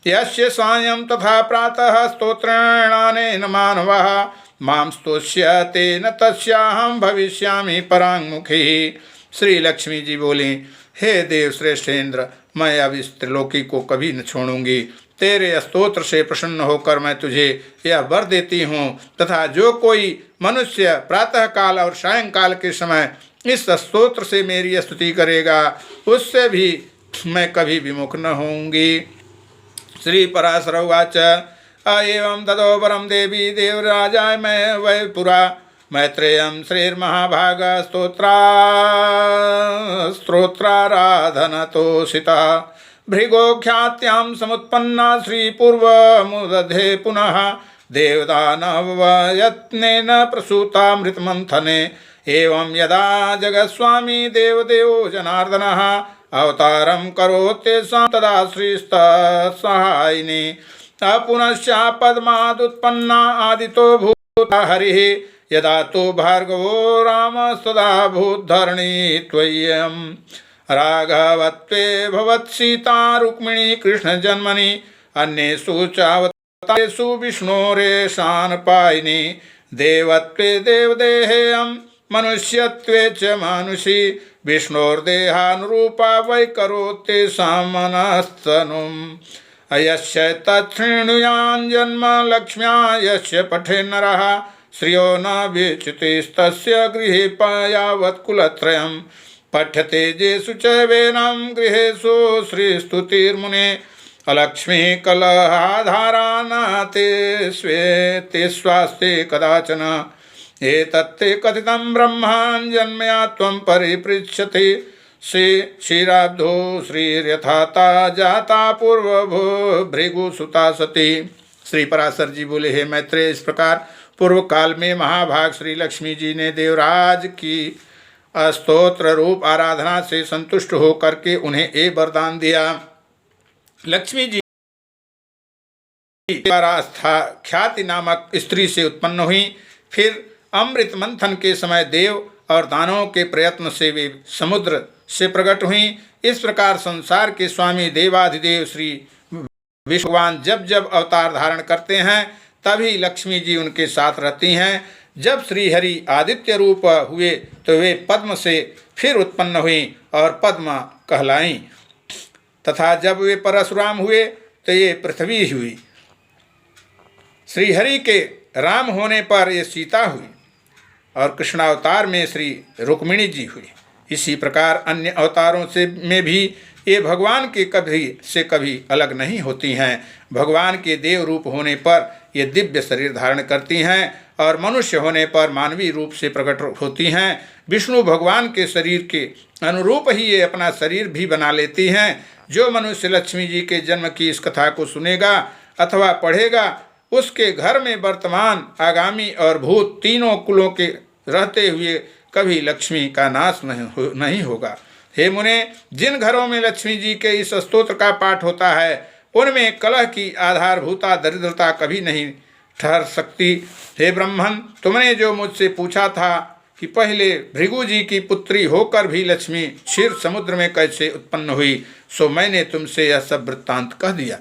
यस्य सायं तथा प्रातः स्तोत्रेणानेन मानवः मां स्तुष्यते न तस्याहं भविष्यामि पराङ्मुखी। श्री लक्ष्मी जी बोली, हे देव श्रेष्ठ इंद्र, मैं अब इस त्रिलोकी को कभी न छोड़ूंगी। तेरे स्तोत्र से प्रसन्न होकर मैं तुझे यह वर देती हूँ तथा जो कोई मनुष्य प्रातःकाल और सायंकाल के समय इस स्तोत्र से मेरी स्तुति करेगा उससे भी मैं कभी विमुख न होंगी। श्री पराशर उवाच एवं ततो परम देवी देवराजाय मैं वै पुरा मैत्रेयं श्रीर्महाभाग स्तोत्राराधनतोषिता भृगोख्यात्यां समुत्पन्ना श्रीपूर्वमुदधे पुनः देवदानवयत्नेन प्रसूतामृतमन्थने एवं यदा जगत्स्वामी देवदेवो जनार्दनः अवतारं करोत्येषां तदा श्रीस्तत्सहायिनी पुनश्च पद्मादुत्पन्ना आदितो भूता हरिः यदा तो भार्गवो रामस्तदा भूद्धरणी त्वय्यं राघवत्वे भवत्सीता रुक्मिणी कृष्णजन्मनि अन्येषु चावतारेषु विष्णोरेशानपायिनी देवत्वे देवदेहेयं मनुष्यत्वे च मानुषी विष्णोर्देहानुरूपा वै करोत्येषां मनस्तनुम् यस्य तच्छृणुयान् जन्म लक्ष्म्या यस्य पठे नरः श्रियो न विच्युतिस्तस्य गृहे यावत्कुलत्रयं पठ्यते येषु च वेदं गृहेषु श्रीस्तुतिर्मुने अलक्ष्मी कलहाधारा न ते स्वास्ते कदाचन एतत्ते कथितं ब्रह्माञ्जन्मया त्वं परिपृच्छति क्षीराब्धो श्रीर्यथाता जाता पूर्व भृगुसुता सती। श्री पराशर जी बोले, हे मैत्रेय, इस प्रकार पूर्व काल में महाभाग श्री लक्ष्मी जी ने देवराज की स्तोत्र रूप आराधना से संतुष्ट होकर के उन्हें एक वरदान दिया। लक्ष्मी जी द्वारा ख्याति नामक स्त्री से उत्पन्न हुई। फिर अमृत मंथन के समय देव और दानवों के प्रयत्न से वे समुद्र से प्रकट हुई। इस प्रकार संसार के स्वामी देवाधिदेव श्री विष्णु भगवान जब जब अवतार धारण करते हैं तभी लक्ष्मी जी उनके साथ रहती हैं। जब श्रीहरि आदित्य रूप हुए तो वे पद्म से फिर उत्पन्न हुई और पद्मा कहलाईं, तथा जब वे परशुराम हुए तो ये पृथ्वी हुई। श्रीहरि के राम होने पर ये सीता हुई और कृष्णावतार में श्री रुक्मिणी जी हुई। इसी प्रकार अन्य अवतारों से में भी ये भगवान के कभी से कभी अलग नहीं होती हैं। भगवान के देव रूप होने पर ये दिव्य शरीर धारण करती हैं और मनुष्य होने पर मानवीय रूप से प्रकट होती हैं। विष्णु भगवान के शरीर के अनुरूप ही ये अपना शरीर भी बना लेती हैं। जो मनुष्य लक्ष्मी जी के जन्म की इस कथा को सुनेगा अथवा पढ़ेगा उसके घर में वर्तमान, आगामी और भूत तीनों कुलों के रहते हुए कभी लक्ष्मी का नाश नहीं होगा। हे मुने, जिन घरों में लक्ष्मी जी के इस स्तोत्र का पाठ होता है उनमें कलह की आधारभूता दरिद्रता कभी नहीं ठहर सकती। हे ब्राह्मण, तुमने जो मुझसे पूछा था कि पहले भृगु जी की पुत्री होकर भी लक्ष्मी क्षीर समुद्र में कैसे उत्पन्न हुई, सो मैंने तुमसे यह सब वृत्तांत कह दिया।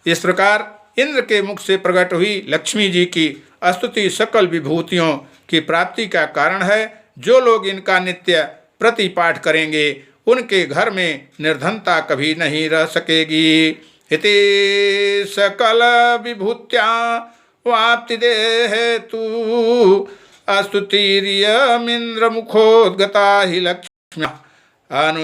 इस प्रकार इंद्र के मुख से प्रकट हुई लक्ष्मी जी की स्तुति सकल विभूतियों की प्राप्ति का कारण है। जो लोग इनका नित्य प्रतिपाठ करेंगे उनके घर में निर्धनता कभी नहीं रह सकेगी। इति सकल विभूत्या वाप्ति देहेतु स्तुतिर्यमिंद्र मुखोद्गता हि लक्ष्म्या